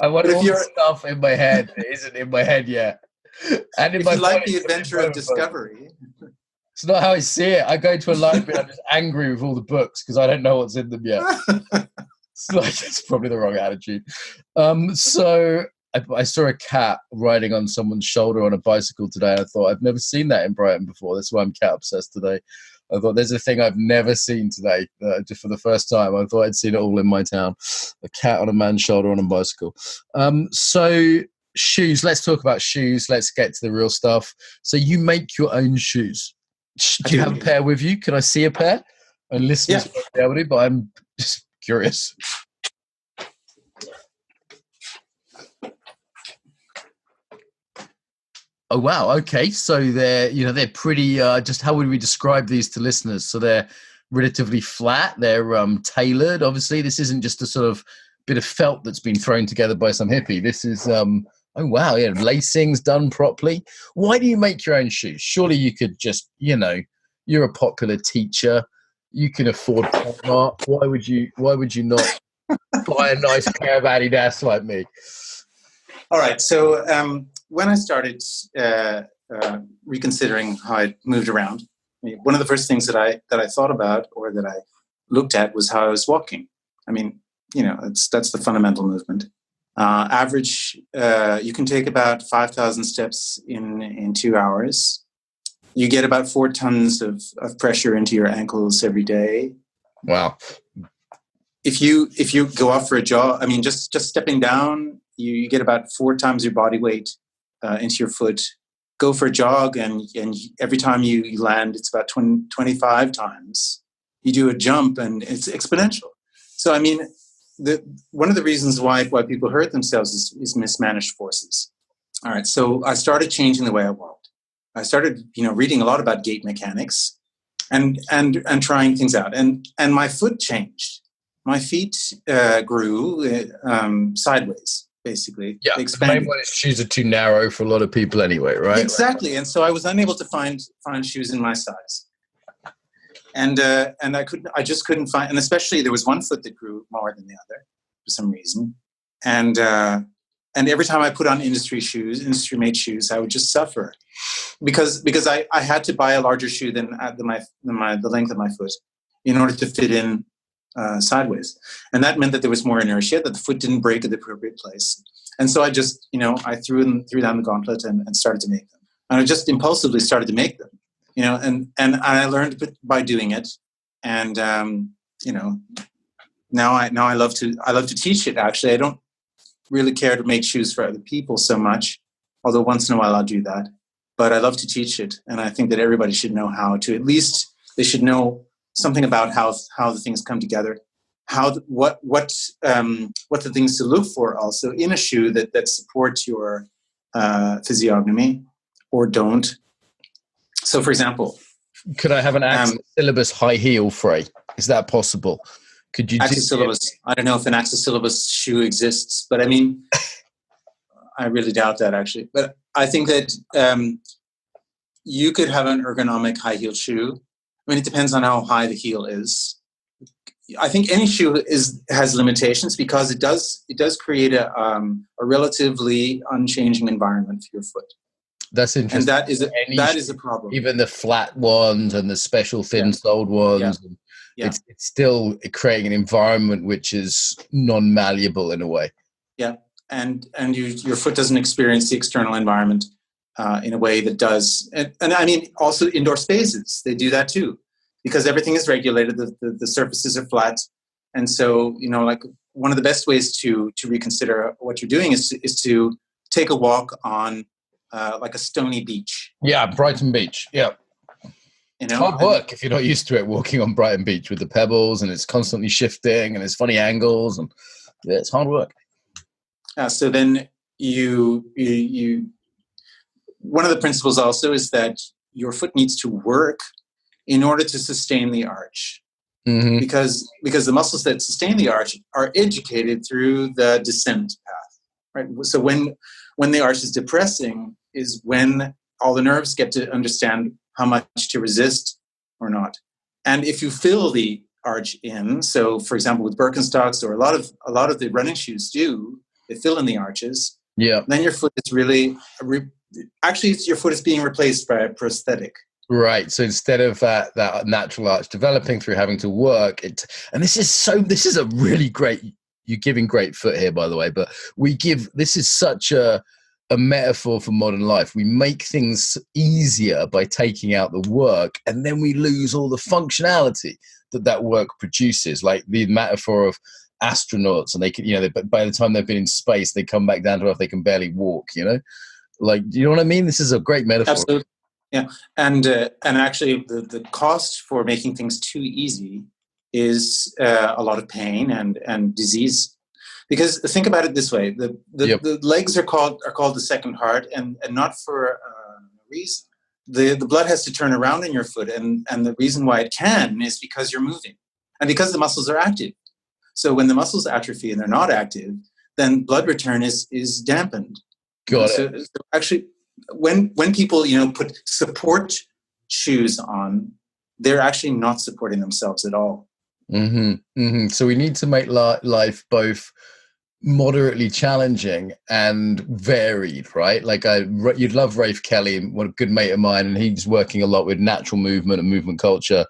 [SPEAKER 1] I want all the stuff in my head that isn't in my head yet. And in
[SPEAKER 2] if
[SPEAKER 1] my
[SPEAKER 2] you like the adventure of discovery.
[SPEAKER 1] It's not how I see it. I go to a library and I'm just angry with all the books because I don't know what's in them yet. It's probably the wrong attitude. So I saw a cat riding on someone's shoulder on a bicycle today. I thought, I've never seen that in Brighton before. That's why I'm cat obsessed today. I thought there's a thing I've never seen today, just for the first time. I thought I'd seen it all in my town. A cat on a man's shoulder on a bicycle. So shoes, let's talk about shoes. Let's get to the real stuff. So you make your own shoes. Do you have a pair with you? Can I see a pair? And listeners won't be able to, but I'm just curious. Oh, wow. Okay. So they're pretty, just how would we describe these to listeners? So they're relatively flat. They're tailored. Obviously, this isn't just a sort of bit of felt that's been thrown together by some hippie. This is, oh, wow. Yeah. Lacing's done properly. Why do you make your own shoes? Surely you could just, you're a popular teacher. You can afford Walmart. Why would you not buy a nice pair of Adidas like me?
[SPEAKER 2] All right. So, when I started reconsidering how I moved around, one of the first things that I thought about, or that I looked at was how I was walking. I mean, that's the fundamental movement. Average, you can take about 5,000 steps in 2 hours. You get about 4 tons of pressure into your ankles every day.
[SPEAKER 1] Wow.
[SPEAKER 2] If you go off for a jog, I mean, just stepping down, you get about 4 times your body weight into your foot. Go for a jog, and every time you land, it's about 25 times. You do a jump, and it's exponential. So, I mean, one of the reasons why people hurt themselves is mismanaged forces. All right, so I started changing the way I walked. I started, reading a lot about gait mechanics, and trying things out, and my foot changed. My feet grew sideways, basically.
[SPEAKER 1] Yeah,
[SPEAKER 2] they
[SPEAKER 1] the main one is shoes are too narrow for a lot of people anyway, right?
[SPEAKER 2] Exactly, and so I was unable to find shoes in my size. And I just couldn't find, and especially there was one foot that grew more than the other for some reason, and every time I put on industry-made shoes, I would just suffer because I had to buy a larger shoe than the length of my foot in order to fit in sideways, and that meant that there was more inertia, that the foot didn't break at the appropriate place, and so I just I threw down the gauntlet and started to make them, and I just impulsively started to make them. And I learned by doing it, and now I love to teach it. Actually, I don't really care to make shoes for other people so much, although once in a while I'll do that. But I love to teach it, and I think that everybody should know how to. At least they should know something about how the things come together, what the things to look for also in a shoe that supports your physiognomy or don't. So, for example,
[SPEAKER 1] could I have an Axis Syllabus high heel, Frey? Is that possible? Could you
[SPEAKER 2] Axis Syllabus? I don't know if an Axis Syllabus shoe exists, but I mean, I really doubt that actually. But I think that you could have an ergonomic high heel shoe. I mean, it depends on how high the heel is. I think any shoe has limitations because it does create a relatively unchanging environment for your foot.
[SPEAKER 1] That's interesting.
[SPEAKER 2] And that is a problem.
[SPEAKER 1] Even the flat ones and the special thin-soled ones. Yeah. It's still creating an environment which is non-malleable in a way.
[SPEAKER 2] Yeah, and your foot doesn't experience the external environment in a way that does. And I mean, also indoor spaces, they do that too, because everything is regulated. The surfaces are flat, and so like one of the best ways to reconsider what you're doing is to take a walk on. Like a stony beach.
[SPEAKER 1] Yeah, Brighton Beach. Yeah. It's hard work if you're not used to it, walking on Brighton Beach with the pebbles, and it's constantly shifting and it's funny angles, and it's hard work.
[SPEAKER 2] So then you one of the principles also is that your foot needs to work in order to sustain the arch. Mm-hmm. Because the muscles that sustain the arch are educated through the descent path. Right? So when the arch is depressing is when all the nerves get to understand how much to resist or not. And if you fill the arch in, so for example with Birkenstocks or a lot of the running shoes they fill in the arches. Yeah. Then your foot is really your foot is being replaced by a prosthetic.
[SPEAKER 1] Right. So instead of that natural arch developing through having to work, this is a really great. You're giving great foot here, by the way, but this is such a metaphor for modern life. We make things easier by taking out the work, and then we lose all the functionality that work produces, like the metaphor of astronauts, and they can, by the time they've been in space, they come back down to earth, they can barely walk, like, you know what I mean? This is a great metaphor.
[SPEAKER 2] Absolutely. Yeah. And actually the cost for making things too easy is a lot of pain and disease. Because think about it this way: the legs are called the second heart, and not for a reason. The blood has to turn around in your foot, and the reason why it can is because you're moving, and because the muscles are active. So when the muscles atrophy and they're not active, then blood return is dampened.
[SPEAKER 1] Got it.
[SPEAKER 2] So actually, when people put support shoes on, they're actually not supporting themselves at all.
[SPEAKER 1] Mm-hmm. Mm-hmm. So we need to make life both moderately challenging and varied, right? Like you'd love Rafe Kelly, one good mate of mine, and he's working a lot with natural movement and movement culture,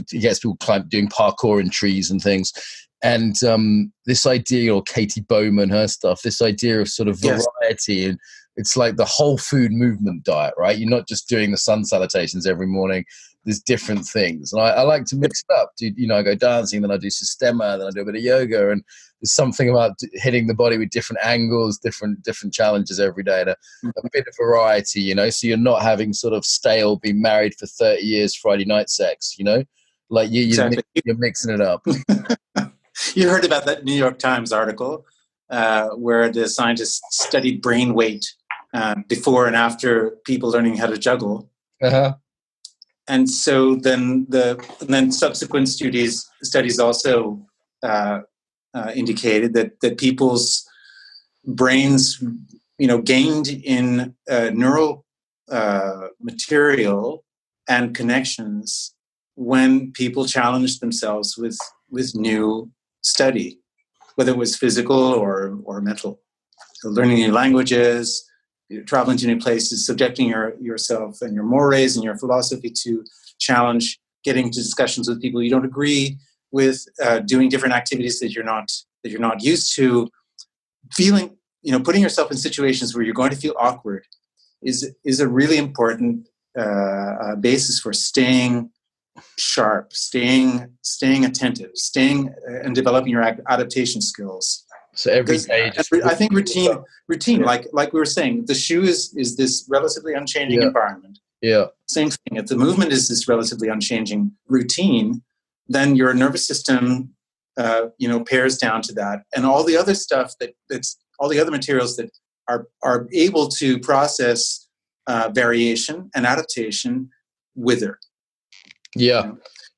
[SPEAKER 1] he gets people doing parkour in trees and things. And this idea, or Katie Bowman, her stuff, this idea of sort of variety, and it's like the whole food movement diet, right? You're not just doing the sun salutations every morning. There's different things. And I like to mix it up. I go dancing, then I do Systema, then I do a bit of yoga. And there's something about hitting the body with different angles, different challenges every day, and a bit of variety, so you're not having sort of stale, been married for 30 years, Friday night sex, like
[SPEAKER 2] Exactly.
[SPEAKER 1] you're mixing it up.
[SPEAKER 2] You heard about that New York Times article where the scientists studied brain weight before and after people learning how to juggle.
[SPEAKER 1] Uh-huh.
[SPEAKER 2] And so then subsequent studies also indicated that people's brains, gained in neural material and connections when people challenged themselves with new study, whether it was physical or mental. So learning new languages, traveling to new places, subjecting yourself and your mores and your philosophy to challenge, getting into discussions with people you don't agree with, doing different activities that you're not used to, feeling, putting yourself in situations where you're going to feel awkward is a really important basis for staying sharp, staying attentive, and developing your adaptation skills.
[SPEAKER 1] So every day,
[SPEAKER 2] I think routine, yeah. like we were saying, the shoe is this relatively unchanging environment.
[SPEAKER 1] Yeah.
[SPEAKER 2] Same thing. If the movement is this relatively unchanging routine, then your nervous system, pairs down to that, and all the other stuff that's all the other materials that are able to process variation and adaptation wither.
[SPEAKER 1] Yeah,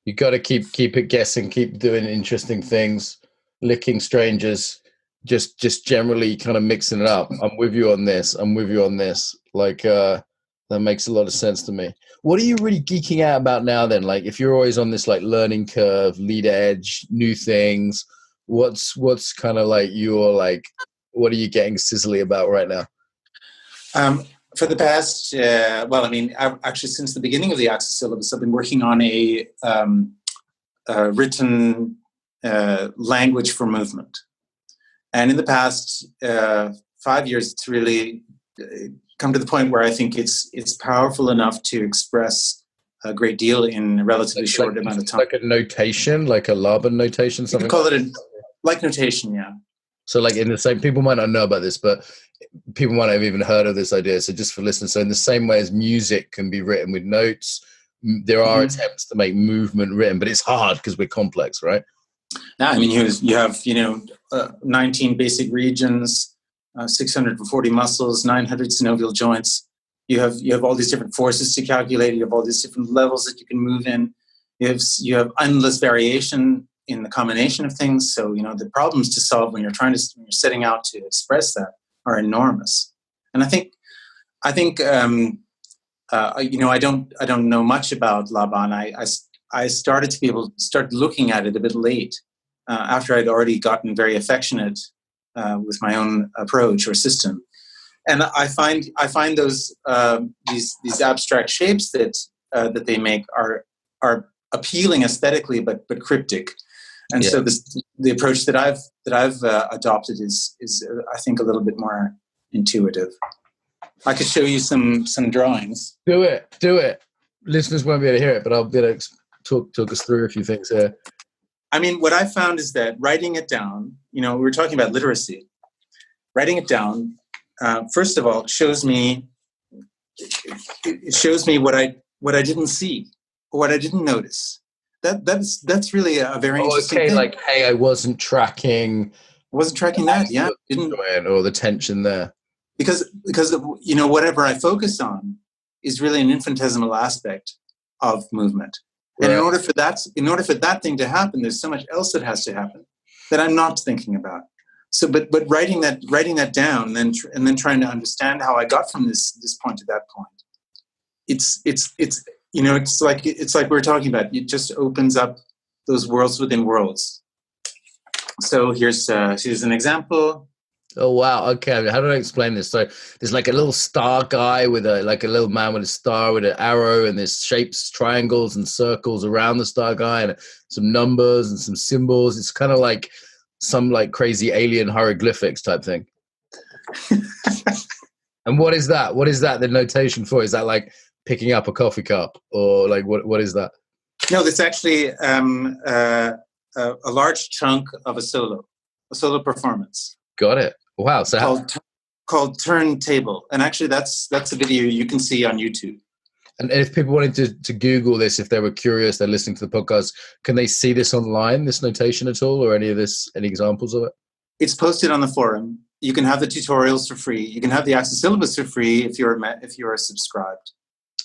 [SPEAKER 1] you got to keep it guessing, keep doing interesting things, licking strangers, just generally kind of mixing it up. I'm with you on this. Like that makes a lot of sense to me. What are you really geeking out about now then? Like if you're always on this like learning curve, lead edge, new things, what's kind of like what are you getting sizzly about right now?
[SPEAKER 2] For the past, actually since the beginning of the Axis Syllabus, I've been working on a written language for movement. And in the past 5 years, it's really come to the point where I think it's powerful enough to express a great deal in a relatively short amount of time.
[SPEAKER 1] Like a notation, like a Laban notation, something.
[SPEAKER 2] You can call it like notation, yeah.
[SPEAKER 1] So like in the same, people might not know about this, but people might not have even heard of this idea. So just for listeners, so in the same way as music can be written with notes, there are attempts to make movement written, but it's hard because we're complex, right?
[SPEAKER 2] Yeah, I mean, you have 19 basic regions, 640 muscles, 900 synovial joints. You have all these different forces to calculate. You have all these different levels that you can move in. You have endless variation in the combination of things. So the problems to solve when you're setting out to express that are enormous. And I think I don't know much about Laban. I started to be able to start looking at it a bit late, after I'd already gotten very affectionate with my own approach or system. And I find those these abstract shapes that they make are appealing aesthetically, but cryptic. And so the approach that I've adopted is I think a little bit more intuitive. I could show you some drawings.
[SPEAKER 1] Do it. Listeners won't be able to hear it, but I'll be able to talk us through a few things here.
[SPEAKER 2] I mean, what I found is that writing it down, we were talking about literacy. Writing it down, first of all, shows me what I didn't see or what I didn't notice. That's really a very interesting thing.
[SPEAKER 1] Like, hey, I wasn't tracking
[SPEAKER 2] that. Yeah, didn't,
[SPEAKER 1] or the tension there.
[SPEAKER 2] Because whatever I focus on is really an infinitesimal aspect of movement. Right. And in order for that thing to happen, there's so much else that has to happen that I'm not thinking about. So, but writing that down and then trying to understand how I got from this point to that point. It's like we were talking about. It just opens up those worlds within worlds. So here's an example.
[SPEAKER 1] Oh wow. Okay. How do I explain this? So there's like a little star guy with a little man with a star with an arrow, and there's shapes, triangles and circles around the star guy, and some numbers and some symbols. It's kind of like some like crazy alien hieroglyphics type thing. And what is that? What is that the notation for? Is that like picking up a coffee cup, or like what is that?
[SPEAKER 2] No, that's actually a large chunk of a solo performance.
[SPEAKER 1] Got it. Wow. So
[SPEAKER 2] called Turntable, and actually that's a video you can see on YouTube.
[SPEAKER 1] And if people wanted to Google this, if they were curious, they're listening to the podcast, can they see this online, this notation at all, or any examples of it?
[SPEAKER 2] It's posted on the forum. You can have the tutorials for free. You can have the Axis Syllabus for free if you're subscribed.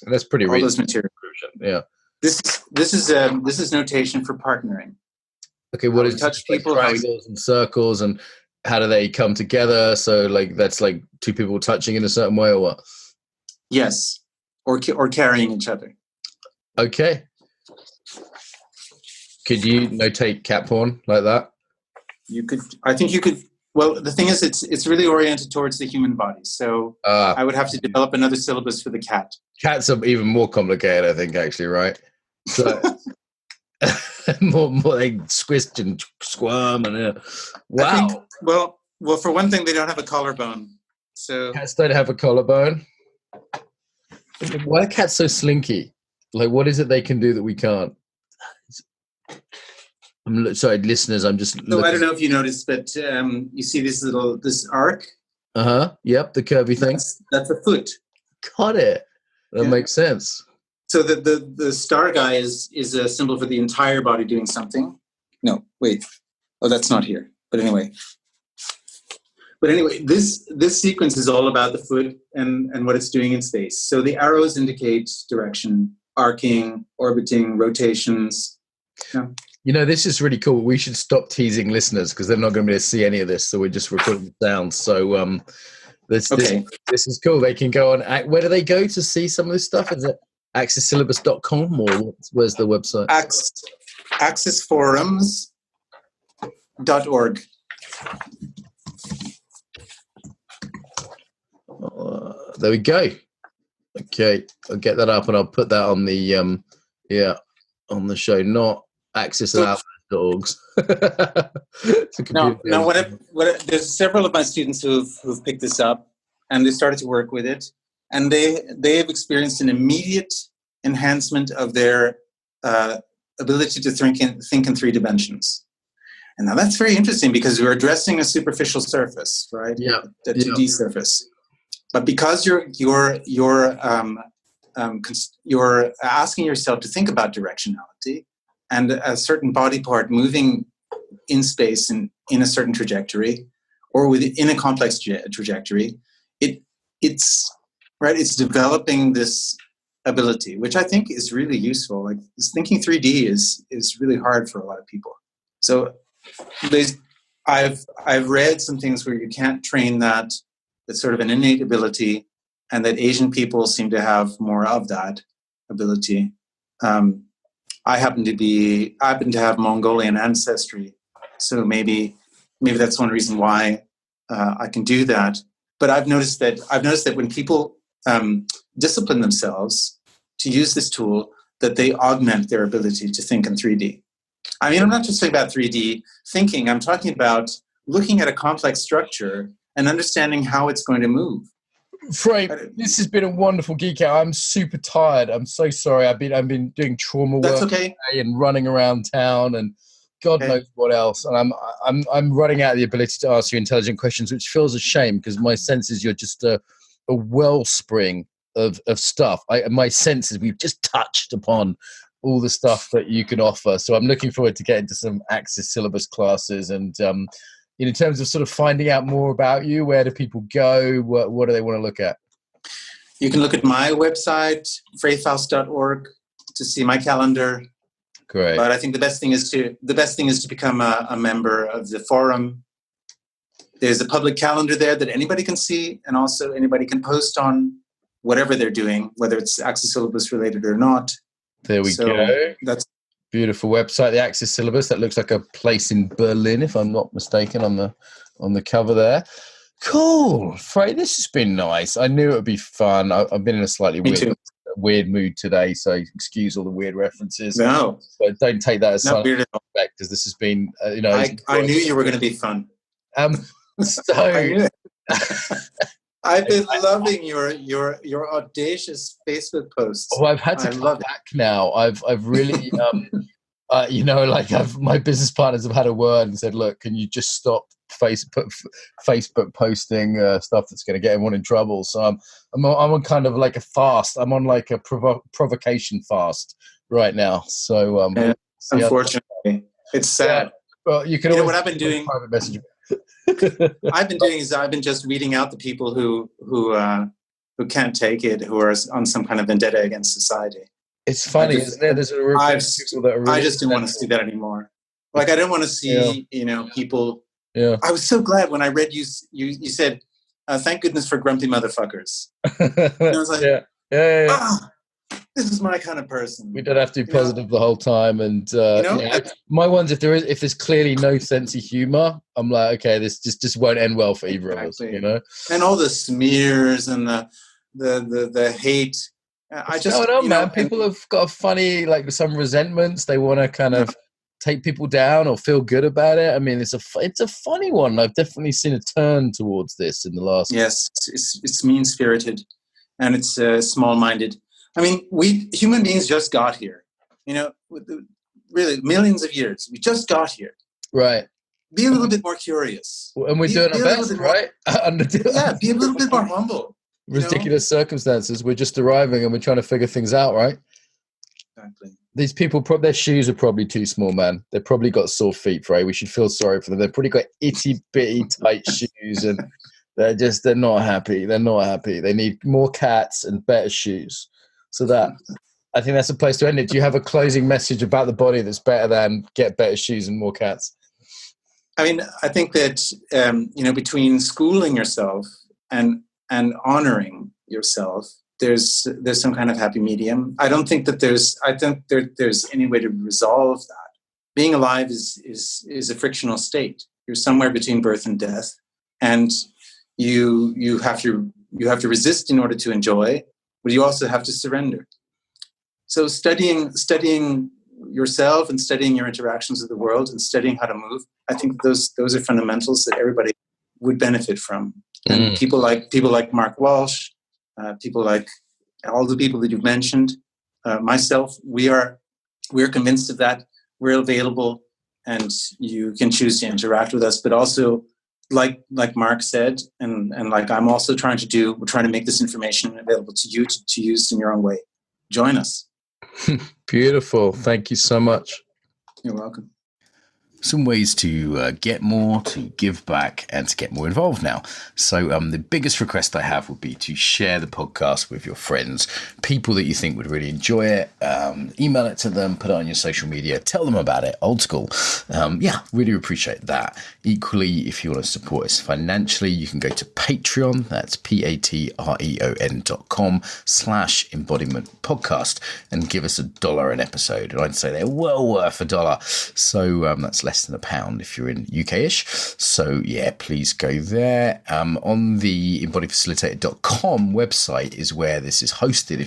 [SPEAKER 1] And that's pretty
[SPEAKER 2] all those materials.
[SPEAKER 1] Yeah.
[SPEAKER 2] This is notation for partnering.
[SPEAKER 1] Okay, what is touch people, like triangles and circles, and how do they come together? So like that's like two people touching in a certain way, or what?
[SPEAKER 2] Yes, or carrying each other.
[SPEAKER 1] Okay. Could you notate cat porn like that?
[SPEAKER 2] You could. I think you could. Well, the thing is, it's really oriented towards the human body. So I would have to develop another syllabus for the cat. Cats
[SPEAKER 1] are even more complicated, I think, actually, right? So more they squish and squirm and wow.
[SPEAKER 2] Think, well, for one thing, they don't have a collarbone. So
[SPEAKER 1] cats don't have a collarbone. Why are cats so slinky? Like, what is it they can do that we can't? I'm sorry, listeners. I'm just.
[SPEAKER 2] So I don't know if you noticed, but you see this arc.
[SPEAKER 1] Yep, the curvy thing.
[SPEAKER 2] That's a foot.
[SPEAKER 1] Got it. That makes sense.
[SPEAKER 2] So the star guy is a symbol for the entire body doing something. No, wait. Oh, that's not here. But anyway, this sequence is all about the foot and what it's doing in space. So the arrows indicate direction, arcing, orbiting, rotations. Yeah.
[SPEAKER 1] You know, this is really cool. We should stop teasing listeners because they're not going to be able to see any of this. So we're just recording the sound. So this is cool. They can go on. Where do they go to see some of this stuff? Is it axissyllabus.com or where's the website?
[SPEAKER 2] Axisforums.org.
[SPEAKER 1] There we go. Okay, I'll get that up and I'll put that on the on the show. Not axisallabus.org.
[SPEAKER 2] No. There's several of my students who've picked this up and they started to work with it, and they have experienced an immediate enhancement of their ability to think in three dimensions. And now that's very interesting because we're addressing a superficial surface, right?
[SPEAKER 1] Yeah,
[SPEAKER 2] the 2D surface. But because you're asking yourself to think about directionality and a certain body part moving in space and in a certain trajectory, or within a complex trajectory, it's developing this ability, which I think is really useful. Like thinking 3D is really hard for a lot of people. So I've read some things where you can't train that. It's sort of an innate ability, and that Asian people seem to have more of that ability. I happen to have Mongolian ancestry, so maybe that's one reason why I can do that. But I've noticed that when people discipline themselves to use this tool, that they augment their ability to think in 3D. I mean, I'm not just talking about 3D thinking. I'm talking about looking at a complex structure and understanding how it's going to move.
[SPEAKER 1] Frey, this has been a wonderful geek out. I'm super tired. I'm so sorry. I've been doing trauma work
[SPEAKER 2] today
[SPEAKER 1] and running around town and God knows what else. And I'm running out of the ability to ask you intelligent questions, which feels a shame because my sense is you're just a wellspring of stuff. My sense is we've just touched upon all the stuff that you can offer. So I'm looking forward to getting to some Axis Syllabus classes and in terms of sort of finding out more about you, where do people go? What do they want to look at?
[SPEAKER 2] You can look at my website, freyfaust.org, to see my calendar.
[SPEAKER 1] Great.
[SPEAKER 2] But I think the best thing is to become a member of the forum. There's a public calendar there that anybody can see, and also anybody can post on whatever they're doing, whether it's Axis Syllabus related or not.
[SPEAKER 1] There we go.
[SPEAKER 2] That's
[SPEAKER 1] beautiful website, the Axis Syllabus. That looks like a place in Berlin, if I'm not mistaken, on the cover there. Cool. Frey, this has been nice. I knew it would be fun. I've been in a slightly weird mood today, so excuse all the weird references.
[SPEAKER 2] No.
[SPEAKER 1] But don't take that as
[SPEAKER 2] not weird at all.
[SPEAKER 1] because this has been,
[SPEAKER 2] I knew you were going to be fun.
[SPEAKER 1] So
[SPEAKER 2] I knew it. I've been loving your audacious Facebook posts.
[SPEAKER 1] Oh, I've had to come back now. I've really, my business partners have had a word and said, look, can you just stop Facebook posting stuff that's going to get everyone in trouble? So I'm on kind of like a fast. I'm on like a provocation fast right now. So
[SPEAKER 2] unfortunately, it's sad.
[SPEAKER 1] Well, you can. You know
[SPEAKER 2] what I've been doing?
[SPEAKER 1] Private message.
[SPEAKER 2] I've been just weeding out the people who can't take it, who are on some kind of vendetta against society.
[SPEAKER 1] It's funny, isn't it? There's a people that are really
[SPEAKER 2] I just didn't want to see that anymore. Like I didn't want to see, people.
[SPEAKER 1] Yeah.
[SPEAKER 2] I was so glad when I read you said, "Thank goodness for grumpy motherfuckers." And I was like,
[SPEAKER 1] yeah.
[SPEAKER 2] Oh, this is my kind of person.
[SPEAKER 1] We don't have to be positive the whole time, and my ones, if there's clearly no sense of humor, I'm like, okay, this just won't end well for either of us,
[SPEAKER 2] And all the smears and the hate. I don't
[SPEAKER 1] know, man. People have got a funny, like some resentments. They want to kind of take people down or feel good about it. I mean, it's a funny one. I've definitely seen a turn towards this in the last.
[SPEAKER 2] Yes, it's mean-spirited, and it's small-minded. I mean, we human beings just got here. Really millions of years. We just got here.
[SPEAKER 1] Right.
[SPEAKER 2] Be a little bit more curious.
[SPEAKER 1] And we're doing our best, right?
[SPEAKER 2] Be a little bit more humble.
[SPEAKER 1] Ridiculous circumstances. We're just arriving and we're trying to figure things out, right?
[SPEAKER 2] Exactly.
[SPEAKER 1] These people, their shoes are probably too small, man. They've probably got sore feet, Frey. We should feel sorry for them. They've probably got itty bitty tight shoes, and they're not happy. They're not happy. They need more cats and better shoes. So I think that's a place to end it. Do you have a closing message about the body that's better than get better shoes and more cats?
[SPEAKER 2] I mean, I think that between schooling yourself and honoring yourself, there's some kind of happy medium. I don't think that there's any way to resolve that. Being alive is a frictional state. You're somewhere between birth and death, and you have to resist in order to enjoy, but you also have to surrender. So studying yourself and studying your interactions with the world and studying how to move, I think those are fundamentals that everybody would benefit from. And people like Mark Walsh, people like all the people that you've mentioned, myself, we're convinced of that. We're available, and you can choose to interact with us. But also, like Mark said, and like I'm also trying to do, we're trying to make this information available to you to use in your own way. Join us.
[SPEAKER 1] Beautiful. Thank you so much.
[SPEAKER 2] You're welcome.
[SPEAKER 1] Some ways to get more, to give back, and to get more involved now. So the biggest request I have would be to share the podcast with your friends, people that you think would really enjoy it. Email it to them, put it on your social media, tell them about it, old school. Really appreciate that. Equally, if you want to support us financially, you can go to Patreon. That's patreon.com/embodiment podcast and give us $1 an episode. And I'd say they're well worth $1. So that's less than £1 if you're in UK-ish. So please go there. On the embodiedfacilitator.com website is where this is hosted.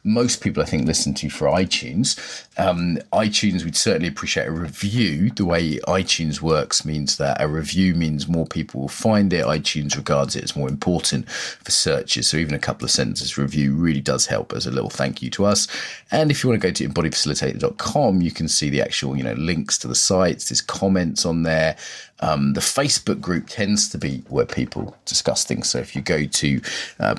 [SPEAKER 1] Most people I think listen to for iTunes. iTunes, we'd certainly appreciate a review. The way iTunes works means that a review means more people will find it. iTunes regards it as more important for searches. So even a couple of sentences review really does help as a little thank you to us. And if you want to go to embodiedfacilitator.com, you can see the actual, links to the sites. There's comments on there. The Facebook group tends to be where people discuss things. So if you go to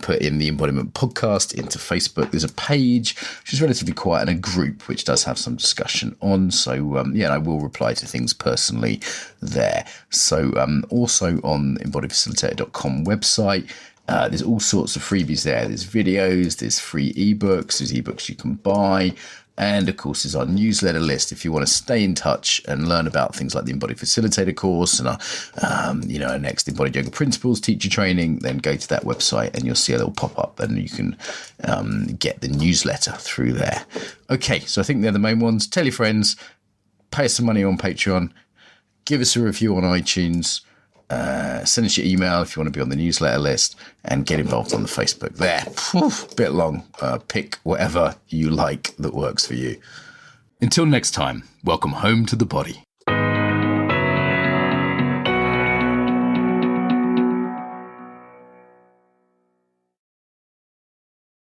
[SPEAKER 1] put in the Embodiment Podcast into Facebook, there's a page which is relatively quiet and a group which does have some discussion on. So I will reply to things personally there. So also on embodiedfacilitator.com website, there's all sorts of freebies there. There's videos, there's free ebooks, there's ebooks you can buy. And of course, there's our newsletter list. If you want to stay in touch and learn about things like the Embodied Facilitator course and our next Embodied Yoga Principles teacher training, then go to that website and you'll see a little pop-up and you can get the newsletter through there. Okay, so I think they're the main ones. Tell your friends, pay us some money on Patreon, give us a review on iTunes, Send us your email if you want to be on the newsletter list, and get involved on the Facebook. There, bit long. Pick whatever you like that works for you. Until next time, welcome home to the body.